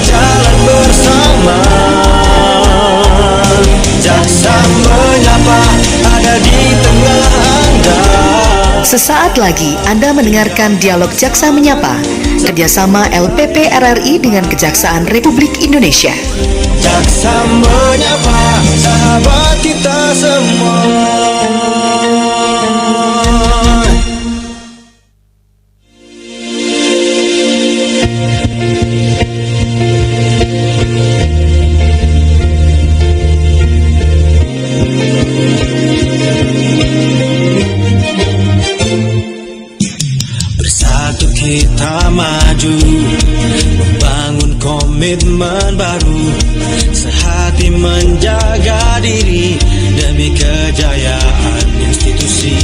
berjalan bersama. Jaksa menyapa ada di tengah Anda. Sesaat lagi Anda mendengarkan dialog Jaksa Menyapa, kerjasama LPP RRI dengan Kejaksaan Republik Indonesia. Jaksa menyapa sahabat kita semua. Bersatu kita maju, membangun komitmen baru, sehati menjaga diri demi kejayaan institusi.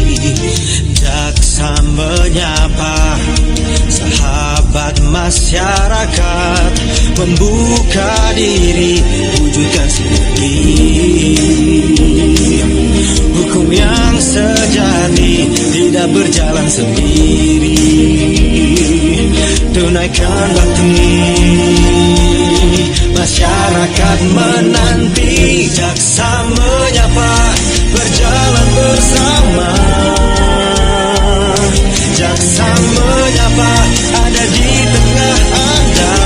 Jaksa menyapa sahabat masyarakat, membuka diri, wujudkan sinergi. Hukum yang sejati tidak berjalan sendiri. Tunaikan bakti, masyarakat menanti. Jaksa menyapa berjalan bersama. Jaksa menyapa ada di tengah Anda.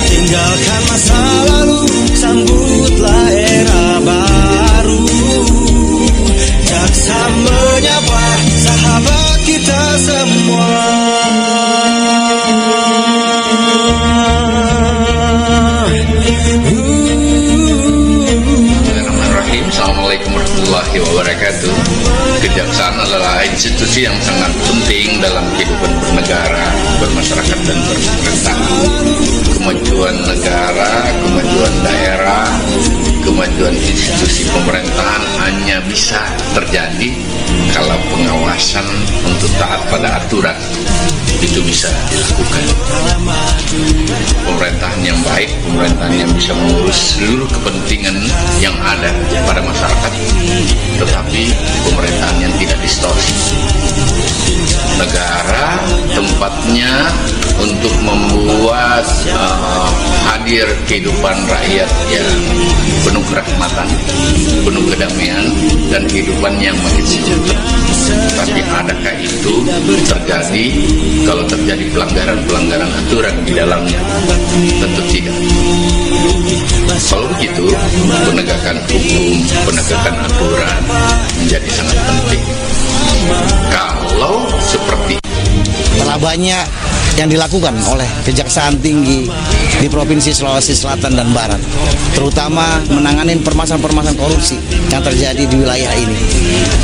Tinggalkan masa lalu, sambutlah era baru. Jaksa menyapa sahabat kita semua. Bismillahirrahmanirrahim. Assalamualaikum warahmatullahi wabarakatuh. Kejaksaan adalah institusi yang sangat penting dalam kehidupan bernegara, bermasyarakat dan berpemerintahan. Kemajuan negara, kemajuan daerah, kemajuan institusi pemerintahan hanya bisa terjadi kalau pengawasan untuk taat pada aturan itu bisa dilakukan. Pemerintahan yang baik, pemerintahan yang bisa mengurus seluruh kepentingan yang ada pada masyarakat, tetapi pemerintahan yang tidak distorsi. Negara tempatnya untuk membuat hadir kehidupan rakyat yang penuh kerahmatan, penuh kedamaian, dan kehidupan yang makin sejahtera. Tapi adakah itu terjadi kalau terjadi pelanggaran-pelanggaran aturan di dalamnya? Tentu tidak. Kalau begitu, penegakan hukum, penegakan aturan menjadi sangat penting. Kalau seperti telah banyak yang dilakukan oleh Kejaksaan Tinggi di Provinsi Sulawesi Selatan dan Barat, terutama menangani permasalahan-permasalahan korupsi yang terjadi di wilayah ini.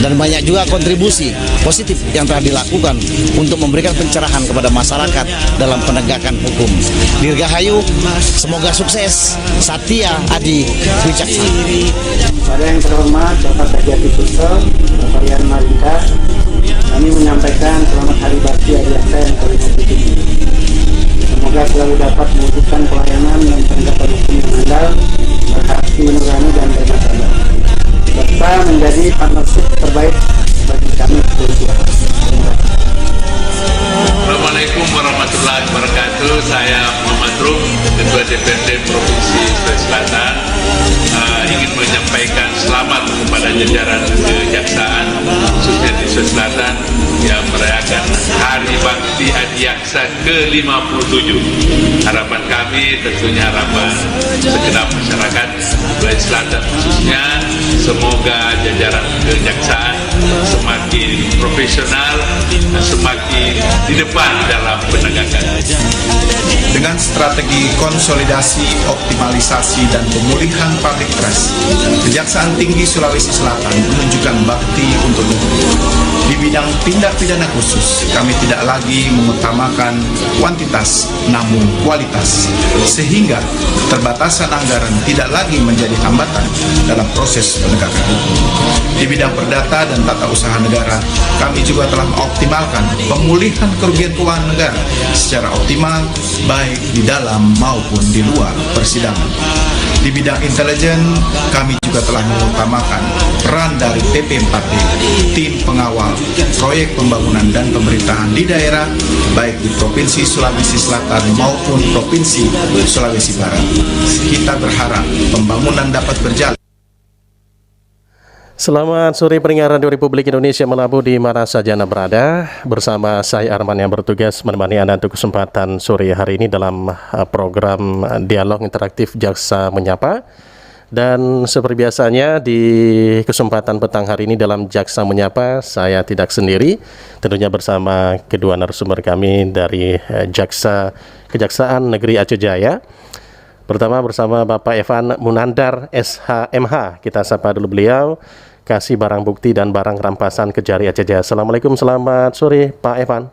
Dan banyak juga kontribusi positif yang telah dilakukan untuk memberikan pencerahan kepada masyarakat dalam penegakan hukum. Dirgahayu, semoga sukses. Satya Adi Wicaksana. Pada yang terhormat Bapak Kajati Sulsel, Bapak Yan Marika, kami menyampaikan selamat Hari Bakti Adiaksa yang ke-57. Semoga selalu dapat mewujudkan pelayanan dan penegakan hukum yang handal, berhati nurani dan bermartabat, serta menjadi partnership terbaik bagi kami kepolisian. Assalamualaikum warahmatullahi wabarakatuh. Saya Muhammad Rum, Ketua DPRD Provinsi Sulawesi Selatan, ingin menyampaikan selamat kepada jajaran Kejaksaan khususnya di Sulawesi Selatan yang merayakan Hari Bakti Adiaksa ke-57. Harapan kami, tentunya harapan segenap masyarakat Sulawesi Selatan khususnya, semoga jajaran Kejaksaan semakin profesional, semakin di depan dalam penegakan. Dengan strategi konsolidasi, optimalisasi, dan pemulihan public trust, Kejaksaan Tinggi Sulawesi Selatan menunjukkan bakti untuk negeri. Di bidang tindak pidana khusus, kami tidak lagi mengutamakan kuantitas namun kualitas, sehingga keterbatasan anggaran tidak lagi menjadi hambatan dalam proses penegakan hukum. Di bidang perdata dan tata usaha negara, kami juga telah mengoptimalkan pemulihan kerugian keuangan negara secara optimal baik di dalam maupun di luar persidangan. Di bidang intelijen, kami juga telah mengutamakan peran dari TP4D, tim pengawal proyek pembangunan dan pemerintahan di daerah, baik di Provinsi Sulawesi Selatan maupun Provinsi Sulawesi Barat. Kita berharap pembangunan dapat berjalan. Selamat sore pendengar Radio Republik Indonesia menabuh di mana saja Anda berada. Bersama saya Arman yang bertugas menemani Anda untuk kesempatan sore hari ini dalam program Dialog Interaktif Jaksa Menyapa. Dan seperti biasanya di kesempatan petang hari ini dalam Jaksa Menyapa, saya tidak sendiri, tentunya bersama kedua narasumber kami dari Kejaksaan Negeri Aceh Jaya. Pertama bersama Bapak Evan Munandar SHMH, kita sapa dulu beliau, kasih barang bukti dan barang rampasan Kejari Aceh Jaya. Assalamualaikum, selamat sore Pak Evan.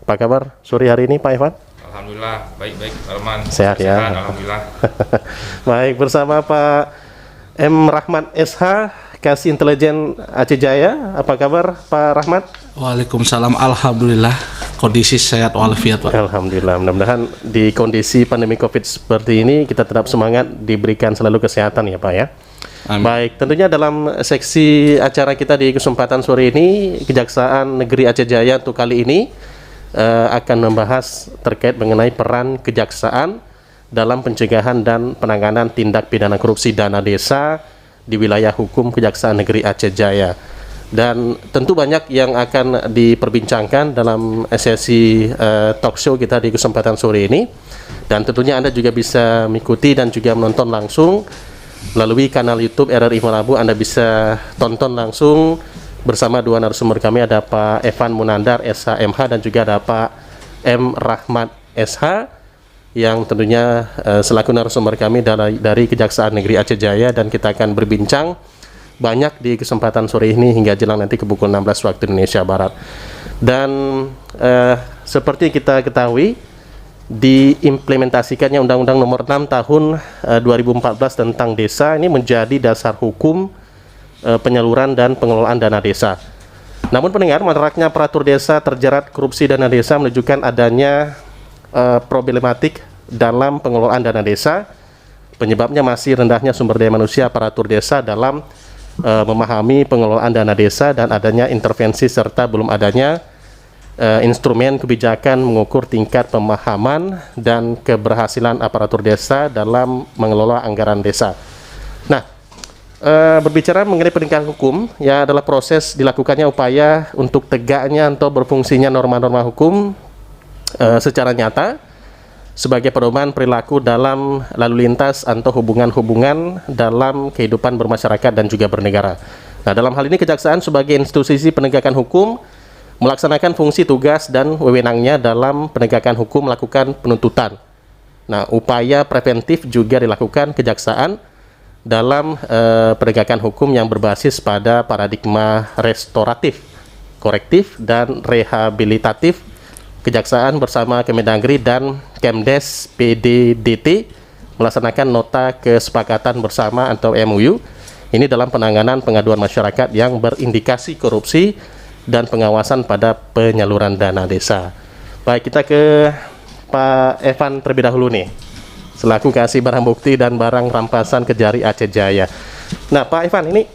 Apa kabar sore hari ini Pak Evan? Alhamdulillah, baik-baik Arman. Sehat ya? Alhamdulillah. Baik, bersama Pak M. Rahmat SH, Kasih Intelijen Aceh Jaya. Apa kabar Pak Rahmat? Waalaikumsalam, alhamdulillah. Kondisi sehat walafiat Pak. Alhamdulillah, mudah-mudahan di kondisi pandemi COVID seperti ini kita tetap semangat, diberikan selalu kesehatan ya Pak ya. Amin. Baik, tentunya dalam seksi acara kita di kesempatan sore ini, Kejaksaan Negeri Aceh Jaya untuk kali ini akan membahas terkait mengenai peran kejaksaan dalam pencegahan dan penanganan tindak pidana korupsi dana desa di wilayah hukum Kejaksaan Negeri Aceh Jaya. Dan tentu banyak yang akan diperbincangkan dalam sesi talk show kita di kesempatan sore ini. Dan tentunya Anda juga bisa mengikuti dan juga menonton langsung melalui kanal YouTube RRI Menabu. Anda bisa tonton langsung bersama dua narasumber kami, ada Pak Evan Munandar SHMH dan juga ada Pak M. Rahmat SH yang tentunya selaku narasumber kami dari Kejaksaan Negeri Aceh Jaya, dan kita akan berbincang banyak di kesempatan sore ini hingga jelang nanti ke pukul 16 waktu Indonesia Barat. Dan seperti kita ketahui, diimplementasikannya Undang-Undang Nomor 6 Tahun 2014 tentang desa ini menjadi dasar hukum penyaluran dan pengelolaan dana desa. Namun pendengar, maraknya aparatur desa terjerat korupsi dana desa menunjukkan adanya problematik dalam pengelolaan dana desa. Penyebabnya masih rendahnya sumber daya manusia aparatur desa dalam memahami pengelolaan dana desa dan adanya intervensi serta belum adanya instrumen kebijakan mengukur tingkat pemahaman dan keberhasilan aparatur desa dalam mengelola anggaran desa. Nah, berbicara mengenai penegakan hukum, ya adalah proses dilakukannya upaya untuk tegaknya atau berfungsinya norma-norma hukum secara nyata sebagai pedoman perilaku dalam lalu lintas atau hubungan-hubungan dalam kehidupan bermasyarakat dan juga bernegara. Nah, dalam hal ini kejaksaan sebagai institusi penegakan hukum melaksanakan fungsi tugas dan wewenangnya dalam penegakan hukum melakukan penuntutan. Nah, upaya preventif juga dilakukan kejaksaan dalam penegakan hukum yang berbasis pada paradigma restoratif, korektif, dan rehabilitatif. Kejaksaan bersama Kemendagri dan Kemdes PDDT melaksanakan nota kesepakatan bersama atau MOU ini dalam penanganan pengaduan masyarakat yang berindikasi korupsi dan pengawasan pada penyaluran dana desa. Baik, kita ke Pak Evan terlebih dahulu nih, selaku kasih barang bukti dan barang rampasan Kejari Aceh Jaya. Nah, Pak Evan, ini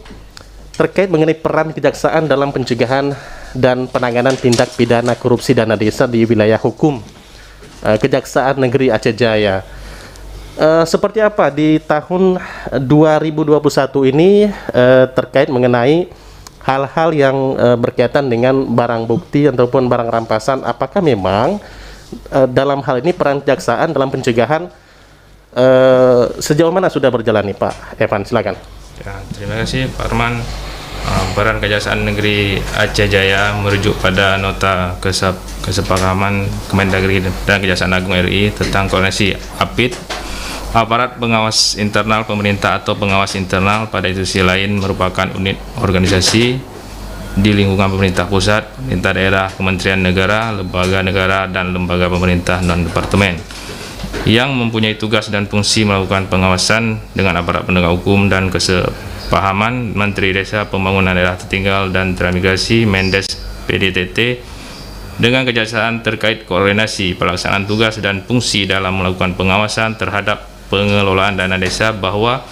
terkait mengenai peran kejaksaan dalam pencegahan dan penanganan tindak pidana korupsi dana desa di wilayah hukum Kejaksaan Negeri Aceh Jaya. Seperti apa di tahun 2021 ini terkait mengenai hal-hal yang berkaitan dengan barang bukti ataupun barang rampasan? Apakah memang dalam hal ini peran kejaksaan dalam pencegahan sejauh mana sudah berjalan nih Pak Evan? Silakan. Ya, terima kasih Pak Arman. Peran Kejaksaan Negeri Aceh Jaya merujuk pada nota kesepahaman Kemendagri dan Kejaksaan Agung RI tentang koordinasi APID, aparat pengawas internal pemerintah atau pengawas internal pada institusi lain, merupakan unit organisasi di lingkungan pemerintah pusat, pemerintah daerah, kementerian negara, lembaga negara, dan lembaga pemerintah non-departemen yang mempunyai tugas dan fungsi melakukan pengawasan dengan aparat penegak hukum dan kesepahaman Menteri Desa, Pembangunan Daerah Tertinggal dan Transmigrasi, Mendes PDTT, dengan kejaksaan terkait koordinasi pelaksanaan tugas dan fungsi dalam melakukan pengawasan terhadap pengelolaan dana desa, bahwa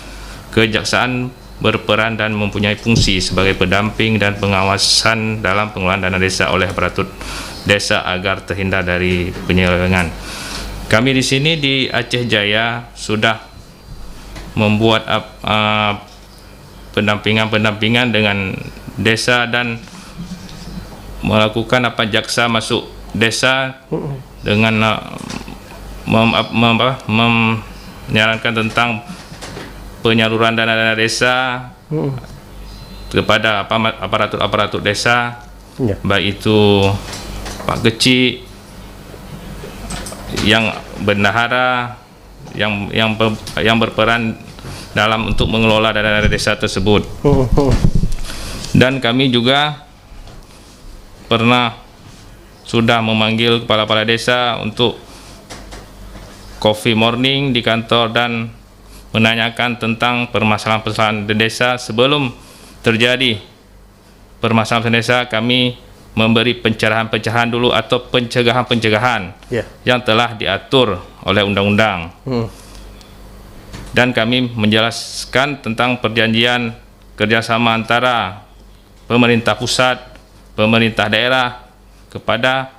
kejaksaan berperan dan mempunyai fungsi sebagai pendamping dan pengawasan dalam pengelolaan dana desa oleh aparatur desa agar terhindar dari penyelewengan. Kami di sini di Aceh Jaya sudah membuat pendampingan dengan desa dan melakukan jaksa masuk desa dengan menyarankan tentang penyaluran dana desa kepada aparatur desa, baik itu Pak Kecik, yang bendahara, yang berperan dalam untuk mengelola dana desa tersebut. Dan kami juga pernah sudah memanggil kepala desa untuk coffee morning di kantor dan menanyakan tentang permasalahan-permasalahan di desa. Sebelum terjadi permasalahan desa, kami memberi pencerahan-pencerahan dulu atau pencegahan-pencegahan yang telah diatur oleh undang-undang. Dan kami menjelaskan tentang perjanjian kerjasama antara pemerintah pusat, pemerintah daerah kepada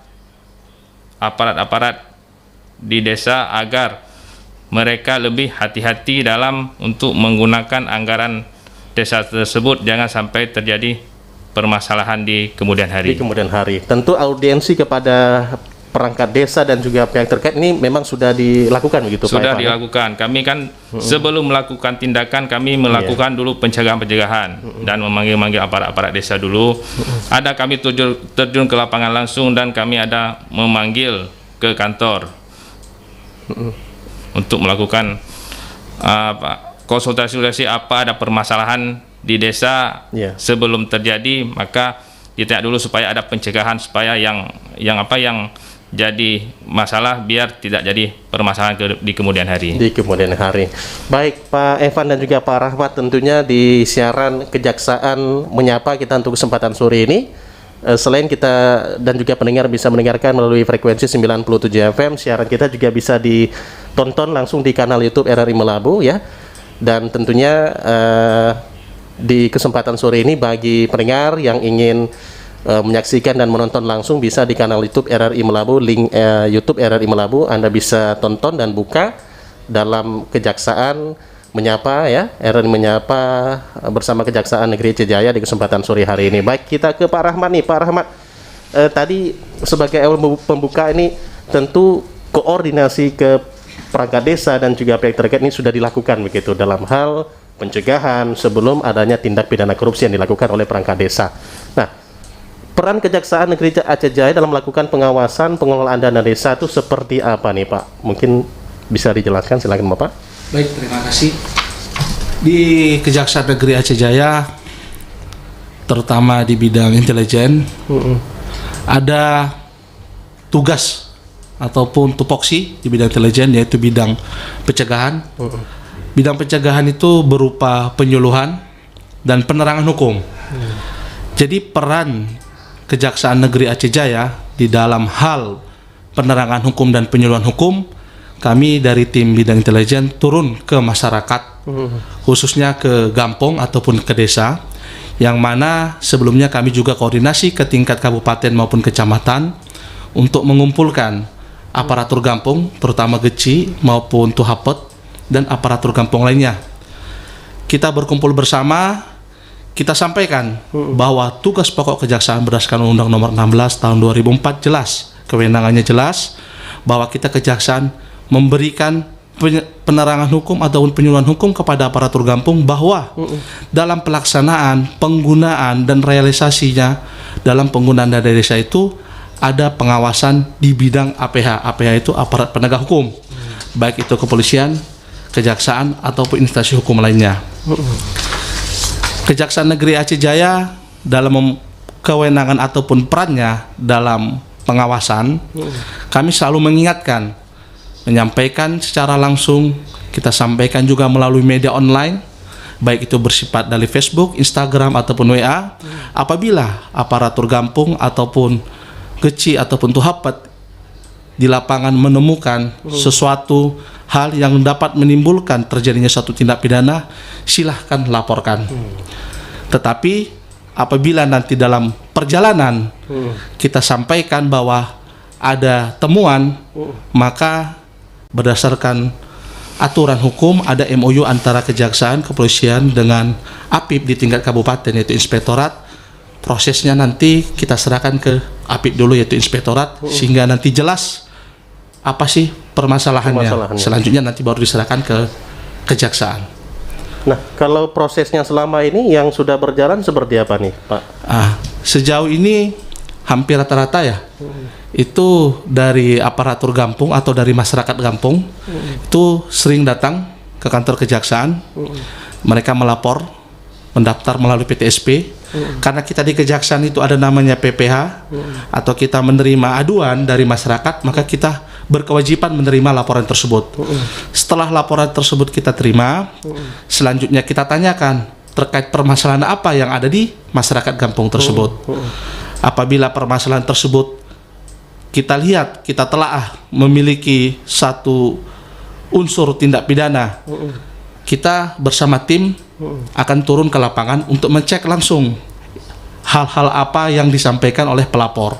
aparat-aparat di desa agar mereka lebih hati-hati dalam untuk menggunakan anggaran desa tersebut, jangan sampai terjadi permasalahan di kemudian hari. Tentu audiensi kepada perangkat desa dan juga pihak terkait ini memang sudah dilakukan begitu Pak? Sudah dilakukan. Kami kan sebelum melakukan tindakan, kami melakukan dulu pencegahan-pencegahan dan memanggil-manggil aparat-aparat desa dulu. Ada kami terjun ke lapangan langsung dan kami ada memanggil ke kantor untuk melakukan konsultasi apa ada permasalahan di desa sebelum terjadi, maka ditanya dulu supaya ada pencegahan, supaya yang jadi masalah biar tidak jadi permasalahan di kemudian hari. Baik Pak Evan dan juga Pak Rahmat, tentunya di siaran Kejaksaan Menyapa kita untuk kesempatan sore ini, selain kita dan juga pendengar bisa mendengarkan melalui frekuensi 97 FM, siaran kita juga bisa ditonton langsung di kanal YouTube RRI Melabu ya. Dan tentunya di kesempatan sore ini bagi pendengar yang ingin menyaksikan dan menonton langsung bisa di kanal YouTube RRI Melabu, link YouTube RRI Melabu Anda bisa tonton dan buka dalam Kejaksaan Menyapa ya, RRI Menyapa bersama Kejaksaan Negeri Aceh Jaya di kesempatan sore hari ini. Baik, kita ke Pak Rahmat nih. Pak Rahmat, tadi sebagai awal pembuka ini tentu koordinasi ke perangkat desa dan juga pihak terkait ini sudah dilakukan begitu dalam hal pencegahan sebelum adanya tindak pidana korupsi yang dilakukan oleh perangkat desa. Nah, peran Kejaksaan Negeri Aceh Jaya dalam melakukan pengawasan pengelolaan dana desa itu seperti apa nih Pak? Mungkin bisa dijelaskan, silakan Bapak. Baik, terima kasih. Di Kejaksaan Negeri Aceh Jaya, terutama di bidang intelijen, ada tugas ataupun tupoksi di bidang intelijen, yaitu bidang pencegahan. Bidang pencegahan itu berupa penyuluhan dan penerangan hukum. Jadi peran Kejaksaan Negeri Aceh Jaya di dalam hal penerangan hukum dan penyuluhan hukum, kami dari tim bidang intelijen turun ke masyarakat, khususnya ke kampung ataupun ke desa, yang mana sebelumnya kami juga koordinasi ke tingkat kabupaten maupun kecamatan untuk mengumpulkan aparatur kampung, terutama Geci maupun Tuhapet dan aparatur kampung lainnya. Kita berkumpul bersama, kita sampaikan bahwa tugas pokok kejaksaan berdasarkan Undang Nomor 16 Tahun 2004 jelas, kewenangannya jelas, bahwa kita kejaksaan memberikan penerangan hukum ataupun penyuluhan hukum kepada aparatur kampung bahwa dalam pelaksanaan, penggunaan dan realisasinya dalam penggunaan dana desa itu ada pengawasan di bidang APH. APH itu aparat penegak hukum, baik itu kepolisian, kejaksaan ataupun instansi hukum lainnya. Kejaksaan Negeri Aceh Jaya dalam kewenangan ataupun perannya dalam pengawasan, kami selalu mengingatkan, menyampaikan secara langsung, kita sampaikan juga melalui media online, baik itu bersifat dari Facebook, Instagram ataupun WA, apabila aparatur kampung ataupun Geci ataupun Tuhapat di lapangan menemukan sesuatu hal yang dapat menimbulkan terjadinya suatu tindak pidana, silahkan laporkan. Tetapi apabila nanti dalam perjalanan kita sampaikan bahwa ada temuan, maka berdasarkan aturan hukum ada MOU antara Kejaksaan, Kepolisian dengan APIP di tingkat kabupaten, yaitu Inspektorat. Prosesnya nanti kita serahkan ke APIP dulu, yaitu Inspektorat, sehingga nanti jelas apa sih permasalahannya. Selanjutnya nanti baru diserahkan ke Kejaksaan. Nah, kalau prosesnya selama ini yang sudah berjalan seperti apa nih, Pak? Sejauh ini hampir rata-rata ya, itu dari aparatur Gampung atau dari masyarakat Gampung itu sering datang ke kantor Kejaksaan. Mereka melapor, mendaftar melalui PTSP. Karena kita di Kejaksaan itu ada namanya PPH, atau kita menerima aduan dari masyarakat, maka kita berkewajiban menerima laporan tersebut. Setelah laporan tersebut kita terima, selanjutnya kita tanyakan terkait permasalahan apa yang ada di masyarakat Gampung tersebut. Apabila permasalahan tersebut kita lihat, kita telaah memiliki satu unsur tindak pidana, kita bersama tim akan turun ke lapangan untuk mencek langsung hal-hal apa yang disampaikan oleh pelapor,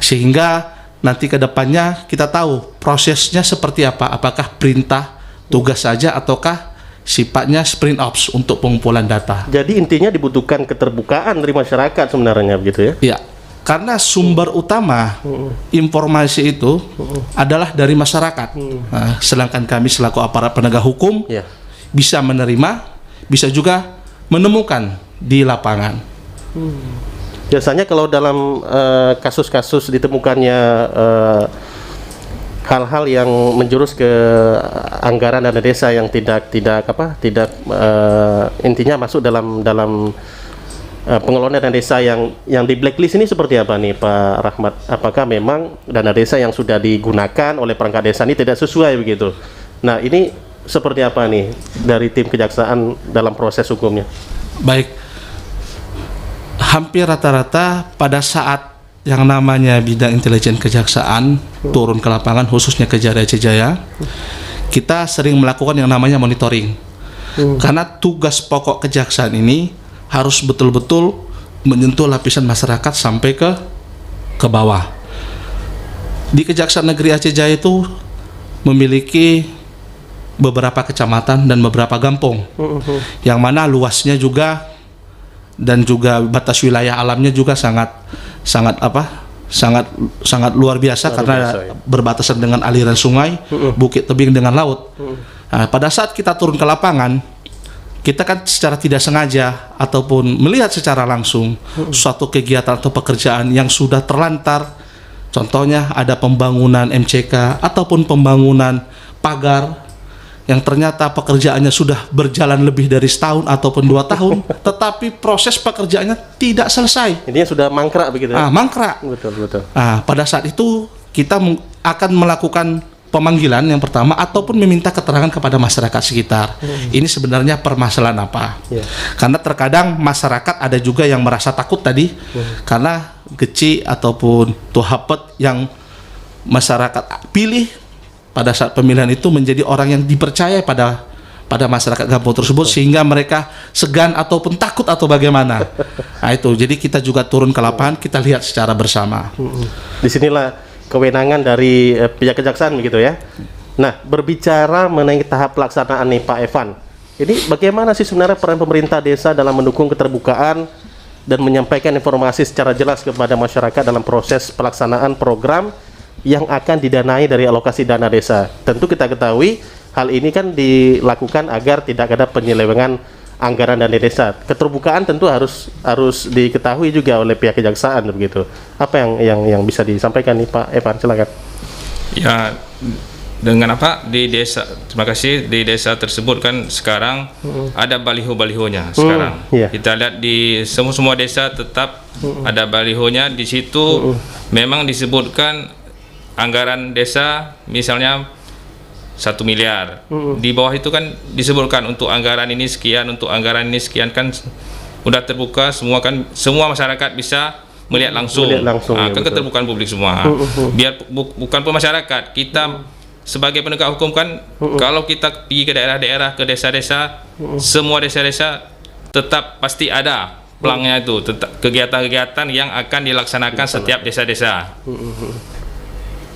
sehingga nanti ke depannya kita tahu prosesnya seperti apa, apakah perintah tugas saja ataukah sifatnya sprint ops untuk pengumpulan data. Jadi intinya dibutuhkan keterbukaan dari masyarakat sebenarnya, begitu ya? Iya, karena sumber utama informasi itu adalah dari masyarakat. Nah, sedangkan kami selaku aparat penegak hukum bisa menerima, bisa juga menemukan di lapangan. Biasanya kalau dalam kasus-kasus ditemukannya hal-hal yang menjurus ke anggaran dana desa yang tidak intinya masuk dalam pengelolaan dana desa yang di blacklist ini seperti apa nih, Pak Rahmat? Apakah memang dana desa yang sudah digunakan oleh perangkat desa ini tidak sesuai begitu? Nah, ini seperti apa nih dari tim Kejaksaan dalam proses hukumnya? Baik, hampir rata-rata pada saat yang namanya bidang intelijen Kejaksaan turun ke lapangan, khususnya ke Jaya Jaya, kita sering melakukan yang namanya monitoring. Karena tugas pokok Kejaksaan ini harus betul-betul menyentuh lapisan masyarakat sampai ke bawah. Di Kejaksaan Negeri Aceh Jaya itu memiliki beberapa kecamatan dan beberapa kampung, yang mana luasnya juga dan juga batas wilayah alamnya juga sangat luar biasa, karena berbatasan dengan aliran sungai, bukit tebing dengan laut. Nah, pada saat kita turun ke lapangan, kita kan secara tidak sengaja ataupun melihat secara langsung suatu kegiatan atau pekerjaan yang sudah terlantar. Contohnya ada pembangunan MCK ataupun pembangunan pagar yang ternyata pekerjaannya sudah berjalan lebih dari setahun ataupun 2 tahun, tetapi proses pekerjaannya tidak selesai. Intinya sudah mangkrak begitu ya? Mangkrak. Betul. Pada saat itu kita akan melakukan pemanggilan yang pertama ataupun meminta keterangan kepada masyarakat sekitar. Ini sebenarnya permasalahan apa? Karena terkadang masyarakat ada juga yang merasa takut tadi, karena geci ataupun tuhapat yang masyarakat pilih pada saat pemilihan itu menjadi orang yang dipercaya pada masyarakat kampung tersebut, sehingga mereka segan ataupun takut atau bagaimana. Nah itu, jadi kita juga turun ke lapangan, kita lihat secara bersama. Disinilah kewenangan dari pihak Kejaksaan begitu ya. Nah, berbicara mengenai tahap pelaksanaan nih Pak Evan, ini bagaimana sih sebenarnya peran pemerintah desa dalam mendukung keterbukaan dan menyampaikan informasi secara jelas kepada masyarakat dalam proses pelaksanaan program yang akan didanai dari alokasi dana desa? Tentu kita ketahui hal ini kan dilakukan agar tidak ada penyelewengan anggaran dana desa. Keterbukaan tentu harus diketahui juga oleh pihak Kejaksaan begitu. Apa yang bisa disampaikan nih Pak Evan, silakan. Ya, dengan apa di desa, terima kasih, di desa tersebut kan sekarang ada baliho-balihonya sekarang. Kita lihat di semua desa tetap ada balihonya. Di situ memang disebutkan anggaran desa misalnya 1 miliar. Di bawah itu kan disebutkan untuk anggaran ini sekian, untuk anggaran ini sekian, kan udah terbuka semua, kan semua masyarakat bisa melihat langsung, Melihat langsung, ya, kan betul. keterbukaan publik semua. Biar bukan pemasyarakat, kita sebagai penegak hukum kan, kalau kita pergi ke daerah-daerah, ke desa-desa, semua desa-desa tetap pasti ada pelangnya itu, tetap kegiatan-kegiatan yang akan dilaksanakan setiap desa-desa.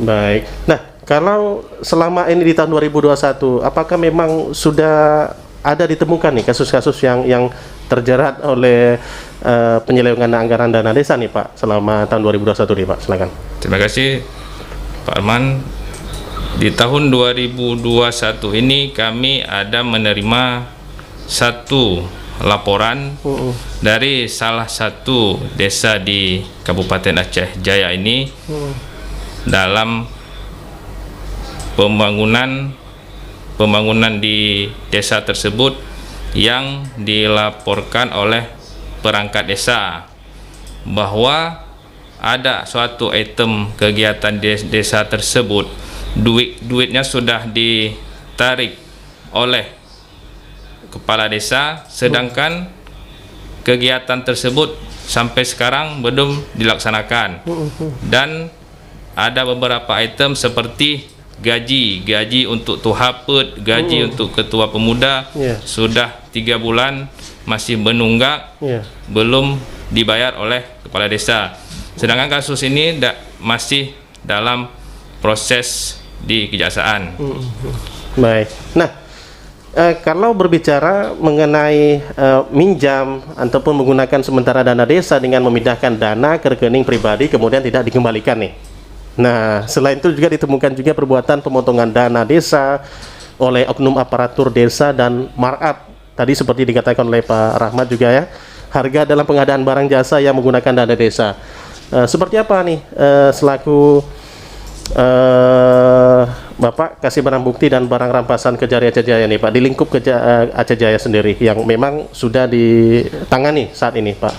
Baik. Nah, kalau selama ini di tahun 2021, apakah memang sudah ada ditemukan nih kasus-kasus yang terjerat oleh penyelewengan anggaran dana desa nih Pak selama tahun 2021 nih Pak? Silakan. Terima kasih Pak Arman. Di tahun 2021 ini kami ada menerima satu laporan dari salah satu desa di Kabupaten Aceh Jaya ini dalam pembangunan di desa tersebut yang dilaporkan oleh perangkat desa bahwa ada suatu item kegiatan desa tersebut, duitnya sudah ditarik oleh kepala desa, sedangkan kegiatan tersebut sampai sekarang belum dilaksanakan. Dan ada beberapa item seperti gaji untuk tuhaput, gaji untuk ketua pemuda, sudah 3 bulan masih menunggak, belum dibayar oleh kepala desa. Sedangkan kasus ini masih dalam proses di kejaksaan. Baik. Nah, kalau berbicara mengenai minjam ataupun menggunakan sementara dana desa dengan memindahkan dana ke rekening pribadi kemudian tidak dikembalikan nih. Nah, selain itu juga ditemukan juga perbuatan pemotongan dana desa oleh oknum aparatur desa dan markup. Tadi seperti dikatakan oleh Pak Rahmat juga ya, harga dalam pengadaan barang jasa yang menggunakan dana desa. Seperti apa nih selaku Bapak kasih barang bukti dan barang rampasan Kejari Aceh Jaya nih Pak, di lingkup Aceh Jaya sendiri yang memang sudah ditangani saat ini Pak?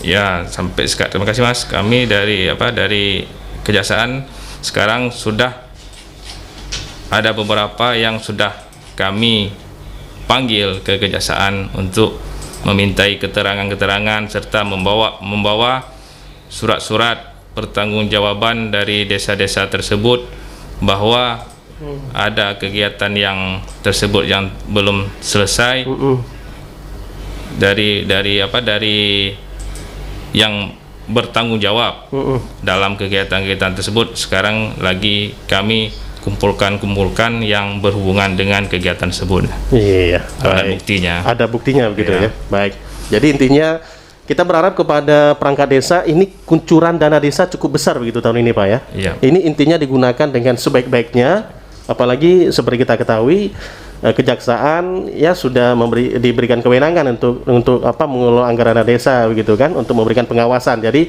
Ya, sampai sekarang terima kasih Mas. Kami dari kejaksaan sekarang sudah ada beberapa yang sudah kami panggil ke kejaksaan untuk memintai keterangan-keterangan serta membawa surat-surat pertanggungjawaban dari desa-desa tersebut bahwa ada kegiatan yang tersebut yang belum selesai dari yang bertanggung jawab dalam kegiatan-kegiatan tersebut. Sekarang lagi kami kumpulkan yang berhubungan dengan kegiatan tersebut. Iya, ada buktinya. Ada buktinya begitu ya. Baik. Jadi intinya kita berharap kepada perangkat desa ini kuncuran dana desa cukup besar begitu tahun ini Pak ya. Iya. Ini intinya digunakan dengan sebaik-baiknya, apalagi seperti kita ketahui kejaksaan ya sudah diberikan kewenangan untuk mengelola anggaran dana desa begitu kan, untuk memberikan pengawasan. Jadi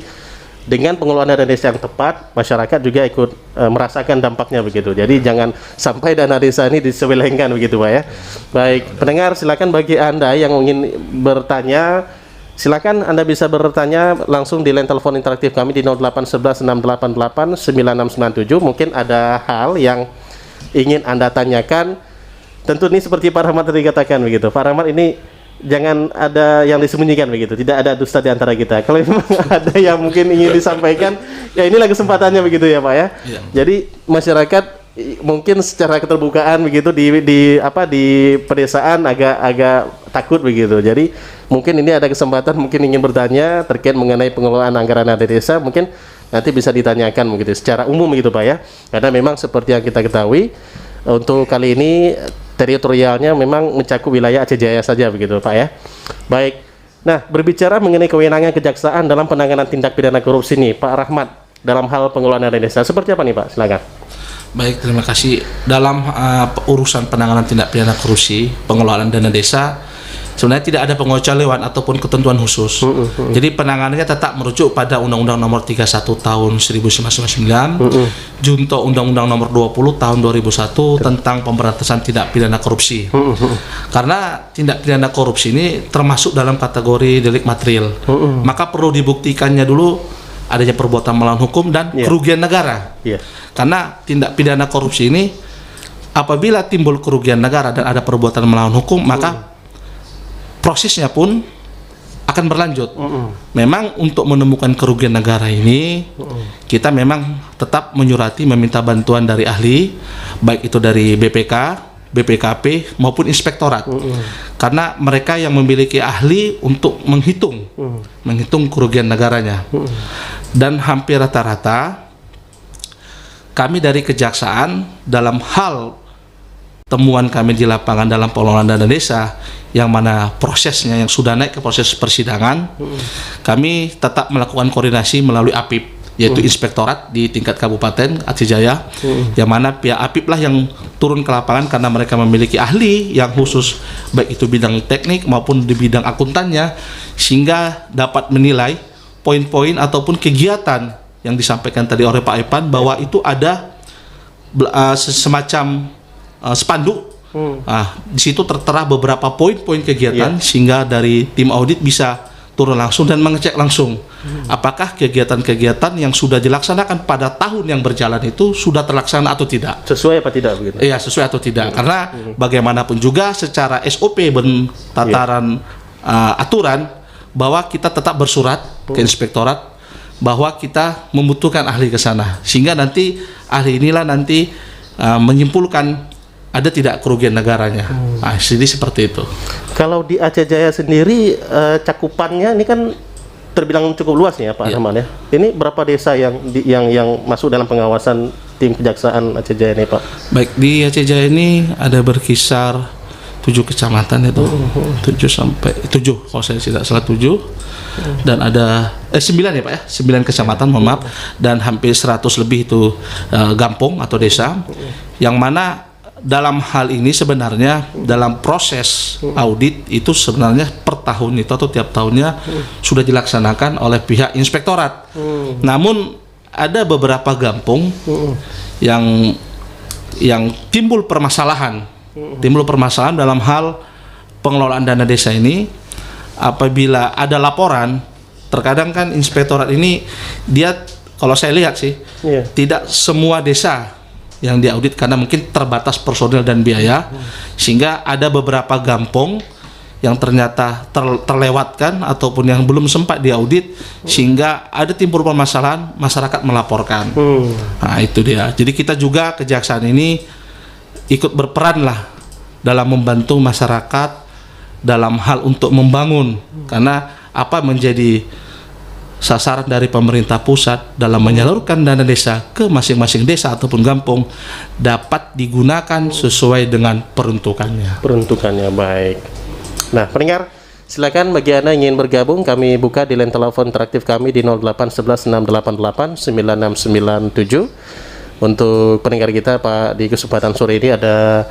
dengan pengelolaan dana desa yang tepat, masyarakat juga ikut merasakan dampaknya begitu. Jadi jangan sampai dana desa ini disepelekan begitu Pak ya. Baik, pendengar silakan bagi Anda yang ingin bertanya, silakan Anda bisa bertanya langsung di line telepon interaktif kami di 0811 688 9697. Mungkin ada hal yang ingin Anda tanyakan. Tentu ini seperti Pak Rahmat tadi katakan begitu. Pak Rahmat ini jangan ada yang disembunyikan begitu. Tidak ada dusta di antara kita. Kalau memang ada yang mungkin ingin disampaikan, ya inilah kesempatannya begitu ya Pak ya. Jadi masyarakat mungkin secara keterbukaan begitu di pedesaan agak takut begitu. Jadi mungkin ini ada kesempatan mungkin ingin bertanya terkait mengenai pengelolaan anggaran dana desa, mungkin nanti bisa ditanyakan begitu secara umum begitu Pak ya. Karena memang seperti yang kita ketahui untuk kali ini teritorialnya memang mencakup wilayah Aceh Jaya saja begitu Pak ya. Baik. Nah, berbicara mengenai kewenangan kejaksaan dalam penanganan tindak pidana korupsi nih Pak Rahmat dalam hal pengelolaan dana desa seperti apa nih Pak? Silakan. Baik, terima kasih. Dalam urusan penanganan tindak pidana korupsi, pengelolaan dana desa, sebenarnya tidak ada pengecualian ataupun ketentuan khusus. Jadi penanganannya tetap merujuk pada Undang-Undang Nomor 31 Tahun 1999, Junto Undang-Undang Nomor 20 Tahun 2001 tentang pemberantasan tindak pidana korupsi. Karena tindak pidana korupsi ini termasuk dalam kategori delik material, maka perlu dibuktikannya dulu adanya perbuatan melawan hukum dan kerugian negara. Karena tindak pidana korupsi ini apabila timbul kerugian negara dan ada perbuatan melawan hukum, maka prosesnya pun akan akan berlanjut. Memang untuk menemukan kerugian negara ini, kita memang tetap menyurati meminta bantuan dari ahli, baik itu dari BPK, BPKP maupun inspektorat, karena mereka yang memiliki ahli untuk menghitung kerugian negaranya. Dan hampir rata-rata kami dari kejaksaan dalam hal temuan kami di lapangan dalam pengelolaan dana desa yang mana prosesnya yang sudah naik ke proses persidangan, kami tetap melakukan koordinasi melalui APIP, yaitu inspektorat di tingkat Kabupaten Aceh Jaya, yang mana pihak APIP lah yang turun ke lapangan karena mereka memiliki ahli yang khusus baik itu bidang teknik maupun di bidang akuntannya, sehingga dapat menilai poin-poin ataupun kegiatan yang disampaikan tadi oleh Pak Evan bahwa itu ada semacam spanduk. Di situ tertera beberapa poin-poin kegiatan sehingga dari tim audit bisa turun langsung dan mengecek langsung apakah kegiatan-kegiatan yang sudah dilaksanakan pada tahun yang berjalan itu sudah terlaksana atau tidak. Sesuai apa tidak begitu? Iya, sesuai atau tidak. Karena bagaimanapun juga secara SOP dan tataran aturan bahwa kita tetap bersurat ke inspektorat bahwa kita membutuhkan ahli ke sana, sehingga nanti ahli inilah nanti menyimpulkan ada tidak kerugian negaranya. Jadi seperti itu. Kalau di Aceh Jaya sendiri cakupannya ini kan terbilang cukup luas ya Pak Rahman ya. Ini berapa desa yang masuk dalam pengawasan tim kejaksaan Aceh Jaya ini Pak? Baik, di Aceh Jaya ini ada berkisar 7 kecamatan itu, 7 kalau saya tidak salah 7, dan ada 9 ya Pak ya, 9 kecamatan mohon maaf, dan hampir 100 lebih itu gampong atau desa, yang mana dalam hal ini sebenarnya dalam proses audit itu sebenarnya per tahun itu atau tiap tahunnya sudah dilaksanakan oleh pihak inspektorat. Namun ada beberapa gampong yang timbul permasalahan dalam hal pengelolaan dana desa ini. Apabila ada laporan, terkadang kan inspektorat ini dia, kalau saya lihat sih, tidak semua desa yang diaudit karena mungkin terbatas personil dan biaya, sehingga ada beberapa gampong yang ternyata terlewatkan ataupun yang belum sempat diaudit, sehingga ada timbul permasalahan, masyarakat melaporkan. Nah itu dia. Jadi kita juga kejaksaan ini ikut berperan lah dalam membantu masyarakat dalam hal untuk membangun, karena apa menjadi sasaran dari pemerintah pusat dalam menyalurkan dana desa ke masing-masing desa ataupun kampung dapat digunakan sesuai dengan peruntukannya. Peruntukannya baik. Nah, pendengar, silakan bagi Anda yang ingin bergabung, kami buka di line telepon interaktif kami di 0811 688 9697. Untuk pendengar kita Pak, di kesempatan sore ini ada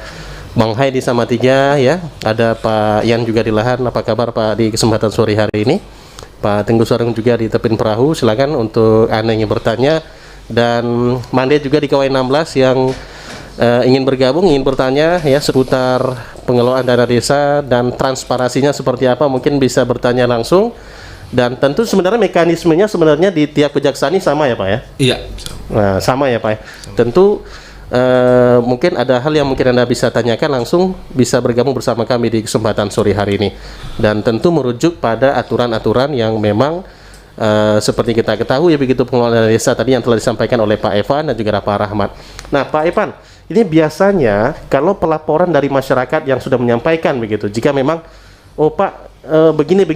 Bang Haidi Samatiga ya, ada Pak Yan juga di Lahan. Apa kabar Pak di kesempatan sore hari ini? Pak Tenggu Sarung juga di Tepin Perahu, silakan untuk Anda yang ingin bertanya. Dan Mande juga di KW 16 yang ingin bergabung, ingin bertanya ya seputar pengelolaan dana desa dan transparansinya seperti apa, mungkin bisa bertanya langsung. Dan tentu sebenarnya mekanismenya sebenarnya di tiap kejaksaan ini sama ya Pak ya? Iya. Nah, sama ya Pak ya? Tentu mungkin ada hal yang mungkin Anda bisa tanyakan, langsung bisa bergabung bersama kami di kesempatan sore hari ini, dan tentu merujuk pada aturan-aturan yang memang seperti kita ketahui ya, begitu pengelolaan desa tadi yang telah disampaikan oleh Pak Evan dan juga Pak Rahmat. Nah Pak Evan, ini biasanya kalau pelaporan dari masyarakat yang sudah menyampaikan begitu, jika memang oh Pak begini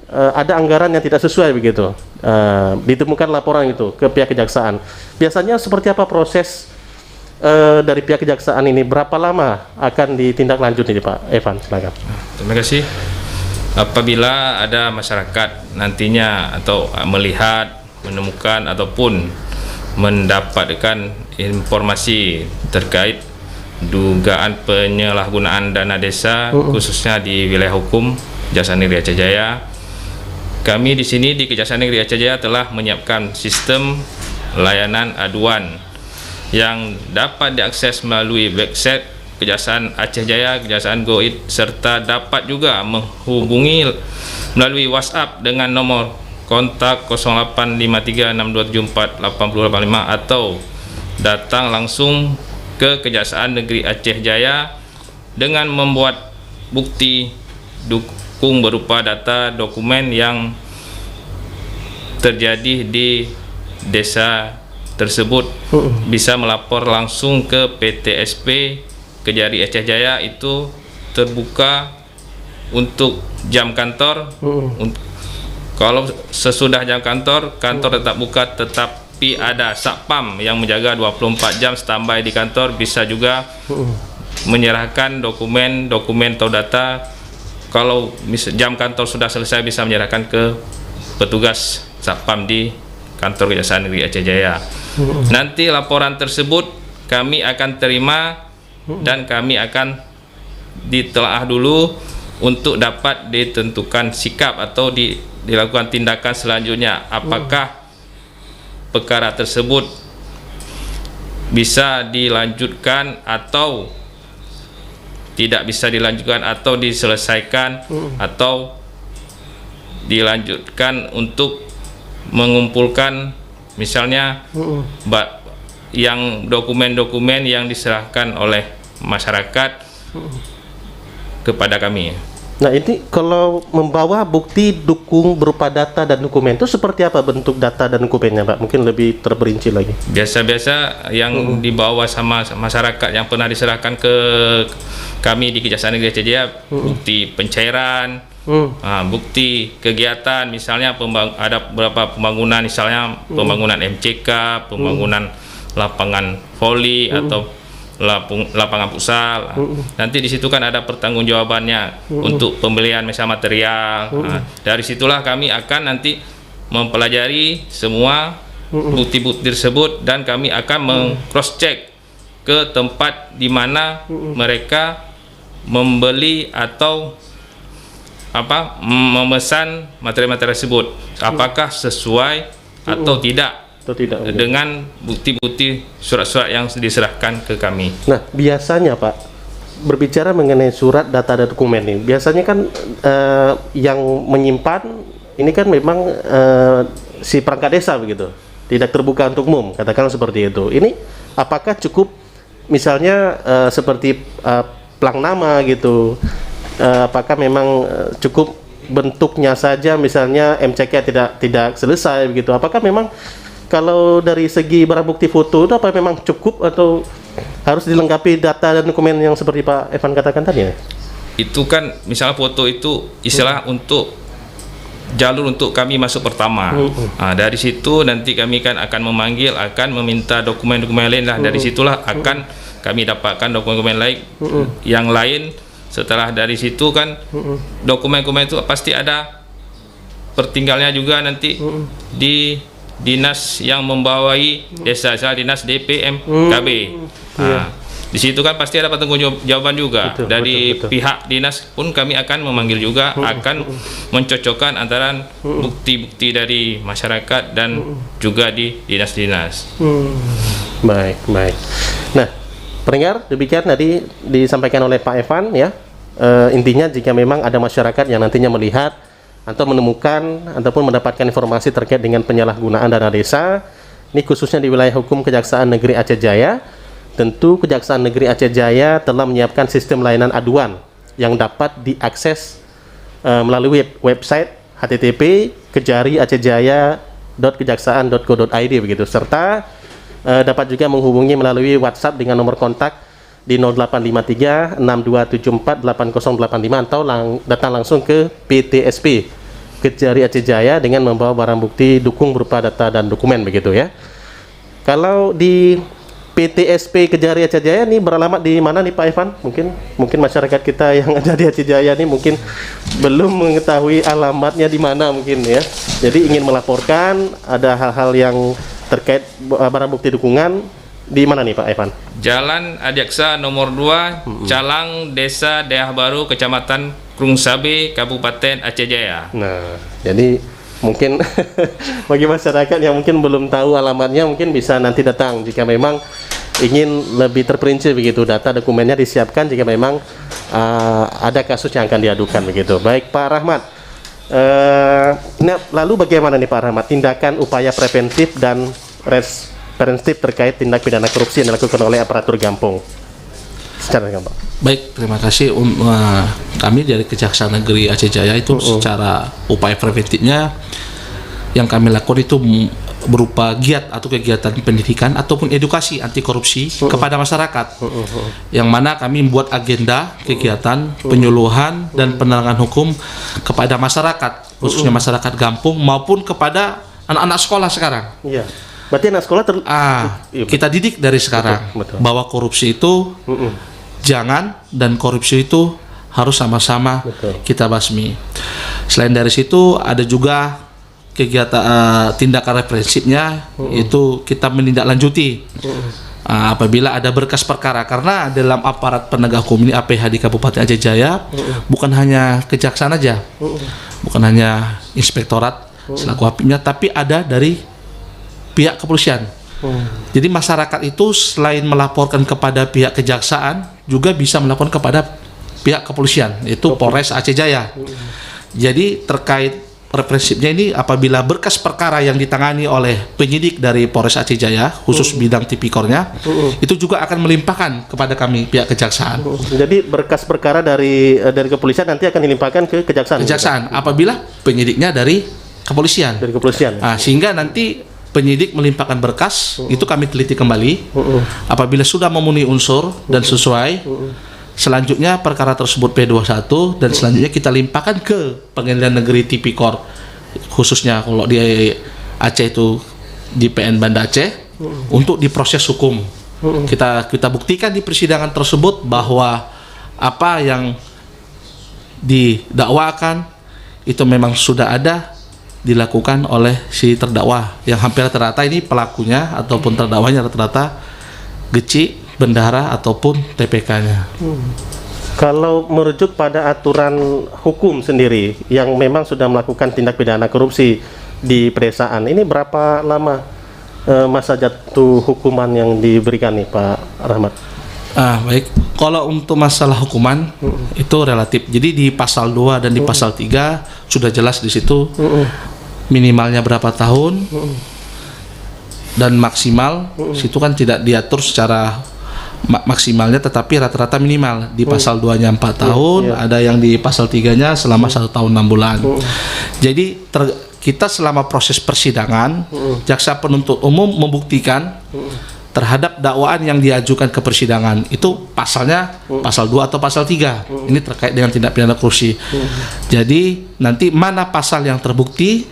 ada anggaran yang tidak sesuai begitu, ditemukan laporan itu ke pihak kejaksaan, biasanya seperti apa proses dari pihak kejaksaan ini, berapa lama akan ditindaklanjuti Pak Evan? Silakan. Terima kasih. Apabila ada masyarakat nantinya atau melihat, menemukan ataupun mendapatkan informasi terkait dugaan penyalahgunaan dana desa khususnya di wilayah hukum Kejaksaan Negeri Aceh Jaya, kami di sini di Kejaksaan Negeri Aceh Jaya telah menyiapkan sistem layanan aduan yang dapat diakses melalui website Kejaksaan Aceh Jaya, Kejaksaan Goid, serta dapat juga menghubungi melalui WhatsApp dengan nomor kontak 085362748085 atau datang langsung ke Kejaksaan Negeri Aceh Jaya dengan membuat bukti dukung berupa data dokumen yang terjadi di desa tersebut bisa melapor langsung ke PTSP Kejari Aceh Jaya. Itu terbuka untuk jam kantor. Kalau sesudah jam kantor tetap buka, tetapi ada satpam yang menjaga 24 jam standby di kantor, bisa juga menyerahkan dokumen atau data. Kalau jam kantor sudah selesai, bisa menyerahkan ke petugas satpam di kantor Kejaksaan Negeri Aceh Jaya. Nanti laporan tersebut kami akan terima dan kami akan ditelaah dulu untuk dapat ditentukan sikap atau dilakukan tindakan selanjutnya. Apakah perkara tersebut bisa dilanjutkan atau tidak bisa dilanjutkan, atau diselesaikan, atau dilanjutkan untuk mengumpulkan misalnya yang dokumen-dokumen yang diserahkan oleh masyarakat kepada kami. Nah, ini kalau membawa bukti dukung berupa data dan dokumen itu seperti apa bentuk data dan dokumennya, Pak? Mungkin lebih terperinci lagi. Biasa-biasa yang dibawa sama masyarakat yang pernah diserahkan ke kami di Kejaksaan Negeri Aceh Jaya, bukti pencairan, bukti kegiatan, misalnya ada beberapa pembangunan, misalnya pembangunan MCK, pembangunan lapangan voli atau lapangan futsal. Nanti di situ kan ada pertanggungjawabannya untuk pembelian misalnya material. Dari situlah kami akan nanti mempelajari semua bukti-bukti tersebut, dan kami akan meng-cross check ke tempat di mana mereka membeli atau memesan materi-materi tersebut, apakah sesuai atau tidak dengan bukti-bukti surat-surat yang diserahkan ke kami. Nah, biasanya Pak, berbicara mengenai surat, data, dan dokumen ini, biasanya kan yang menyimpan ini kan memang si perangkat desa begitu, tidak terbuka untuk umum, katakanlah seperti itu. Ini apakah cukup misalnya seperti plang nama gitu, apakah memang cukup bentuknya saja, misalnya MCK tidak selesai begitu, apakah memang kalau dari segi barang bukti foto itu apa memang cukup atau harus dilengkapi data dan dokumen yang seperti Pak Evan katakan tadi ya? Itu kan misalnya foto itu istilah untuk jalur untuk kami masuk pertama. Dari situ nanti kami kan akan memanggil, akan meminta dokumen-dokumen lain lah. Dari situlah akan kami dapatkan dokumen lain yang lain. Setelah dari situ kan dokumen-dokumen itu pasti ada pertinggalnya juga nanti di dinas yang membawai desa, dinas DPMKB. Di situ kan pasti ada pertanggungjawaban juga. Dari pihak dinas pun kami akan memanggil juga, akan mencocokkan antara bukti-bukti dari masyarakat dan juga di dinas-dinas. Baik. Nah, pendengar, demikian tadi disampaikan oleh Pak Evan ya. Intinya jika memang ada masyarakat yang nantinya melihat atau menemukan ataupun mendapatkan informasi terkait dengan penyalahgunaan dana desa, ini khususnya di wilayah hukum Kejaksaan Negeri Aceh Jaya, tentu Kejaksaan Negeri Aceh Jaya telah menyiapkan sistem layanan aduan yang dapat diakses melalui website http://kejariacehjaya.kejaksaan.go.id begitu, serta dapat juga menghubungi melalui WhatsApp dengan nomor kontak di 0853 6274 8085 atau datang langsung ke PTSP Kejari Aceh Jaya dengan membawa barang bukti dukung berupa data dan dokumen begitu ya. Kalau di PTSP Kejari Aceh Jaya ini beralamat di mana nih Pak Evan? Mungkin masyarakat kita yang ada di Aceh Jaya ini mungkin belum mengetahui alamatnya di mana mungkin ya. Jadi ingin melaporkan ada hal-hal yang terkait barang bukti dukungan, di mana nih Pak Evan? Jalan Adiaksa nomor 2, Calang, Desa Daerah Baru, Kecamatan Krungsabe, Kabupaten Aceh Jaya. Nah, jadi mungkin bagi masyarakat yang mungkin belum tahu alamatnya, mungkin bisa nanti datang jika memang ingin lebih terperinci begitu, data dokumennya disiapkan jika memang ada kasus yang akan diadukan begitu. Baik Pak Rahmat, nah lalu bagaimana nih Pak Rahmat tindakan upaya preventif dan preventif terkait tindak pidana korupsi yang dilakukan oleh aparatur Gampong? secara ringan, Pak. Baik, terima kasih. Kami dari Kejaksaan Negeri Aceh Jaya itu secara upaya preventifnya yang kami lakukan itu berupa giat atau kegiatan pendidikan ataupun edukasi anti korupsi kepada masyarakat. Yang mana kami membuat agenda kegiatan penyuluhan dan penerangan hukum kepada masyarakat, khususnya masyarakat kampung maupun kepada anak-anak sekolah sekarang. Iya. Berarti anak sekolah kita didik dari sekarang betul. bahwa korupsi itu jangan, dan korupsi itu harus sama-sama kita basmi. Selain dari situ ada juga kegiatan tindakan represifnya, itu kita menindaklanjuti apabila ada berkas perkara, karena dalam aparat penegak hukum ini APH di Kabupaten Aceh Jaya bukan hanya kejaksaan aja, bukan hanya inspektorat selaku apipnya, tapi ada dari pihak kepolisian. Jadi masyarakat itu selain melaporkan kepada pihak kejaksaan juga bisa melaporkan kepada pihak kepolisian, yaitu Polres Aceh Jaya. Jadi terkait represifnya ini, apabila berkas perkara yang ditangani oleh penyidik dari Polres Aceh Jaya khusus bidang tipikornya itu juga akan melimpahkan kepada kami pihak kejaksaan. Jadi berkas perkara dari kepolisian nanti akan dilimpahkan ke kejaksaan. Kejaksaan apabila penyidiknya dari kepolisian. Dari kepolisian. Sehingga nanti penyidik melimpahkan berkas, itu kami teliti kembali. Apabila sudah memenuhi unsur dan sesuai, selanjutnya perkara tersebut P21 dan selanjutnya kita limpahkan ke Pengadilan Negeri Tipikor, khususnya kalau di Aceh itu di PN Banda Aceh, untuk diproses hukum. Kita buktikan di persidangan tersebut bahwa apa yang didakwakan itu memang sudah ada dilakukan oleh si terdakwa, yang hampir rata-rata ini pelakunya ataupun terdakwanya rata-rata geci, bendahara ataupun TPK-nya. Kalau merujuk pada aturan hukum sendiri yang memang sudah melakukan tindak pidana korupsi di pedesaan, ini berapa lama masa jatuh hukuman yang diberikan nih Pak Rahmat? Baik, kalau untuk masalah hukuman itu relatif. Jadi di pasal 2 dan di pasal 3 sudah jelas di situ minimalnya berapa tahun dan maksimal. Situ kan tidak diatur secara maksimalnya, tetapi rata-rata minimal. Di pasal 2-nya 4 tahun, ada yang di pasal 3-nya selama 1 tahun 6 bulan. Jadi kita selama proses persidangan, jaksa penuntut umum membuktikan terhadap dakwaan yang diajukan ke persidangan itu pasalnya pasal 2 atau pasal 3. Ini terkait dengan tindak pidana korupsi. Jadi nanti mana pasal yang terbukti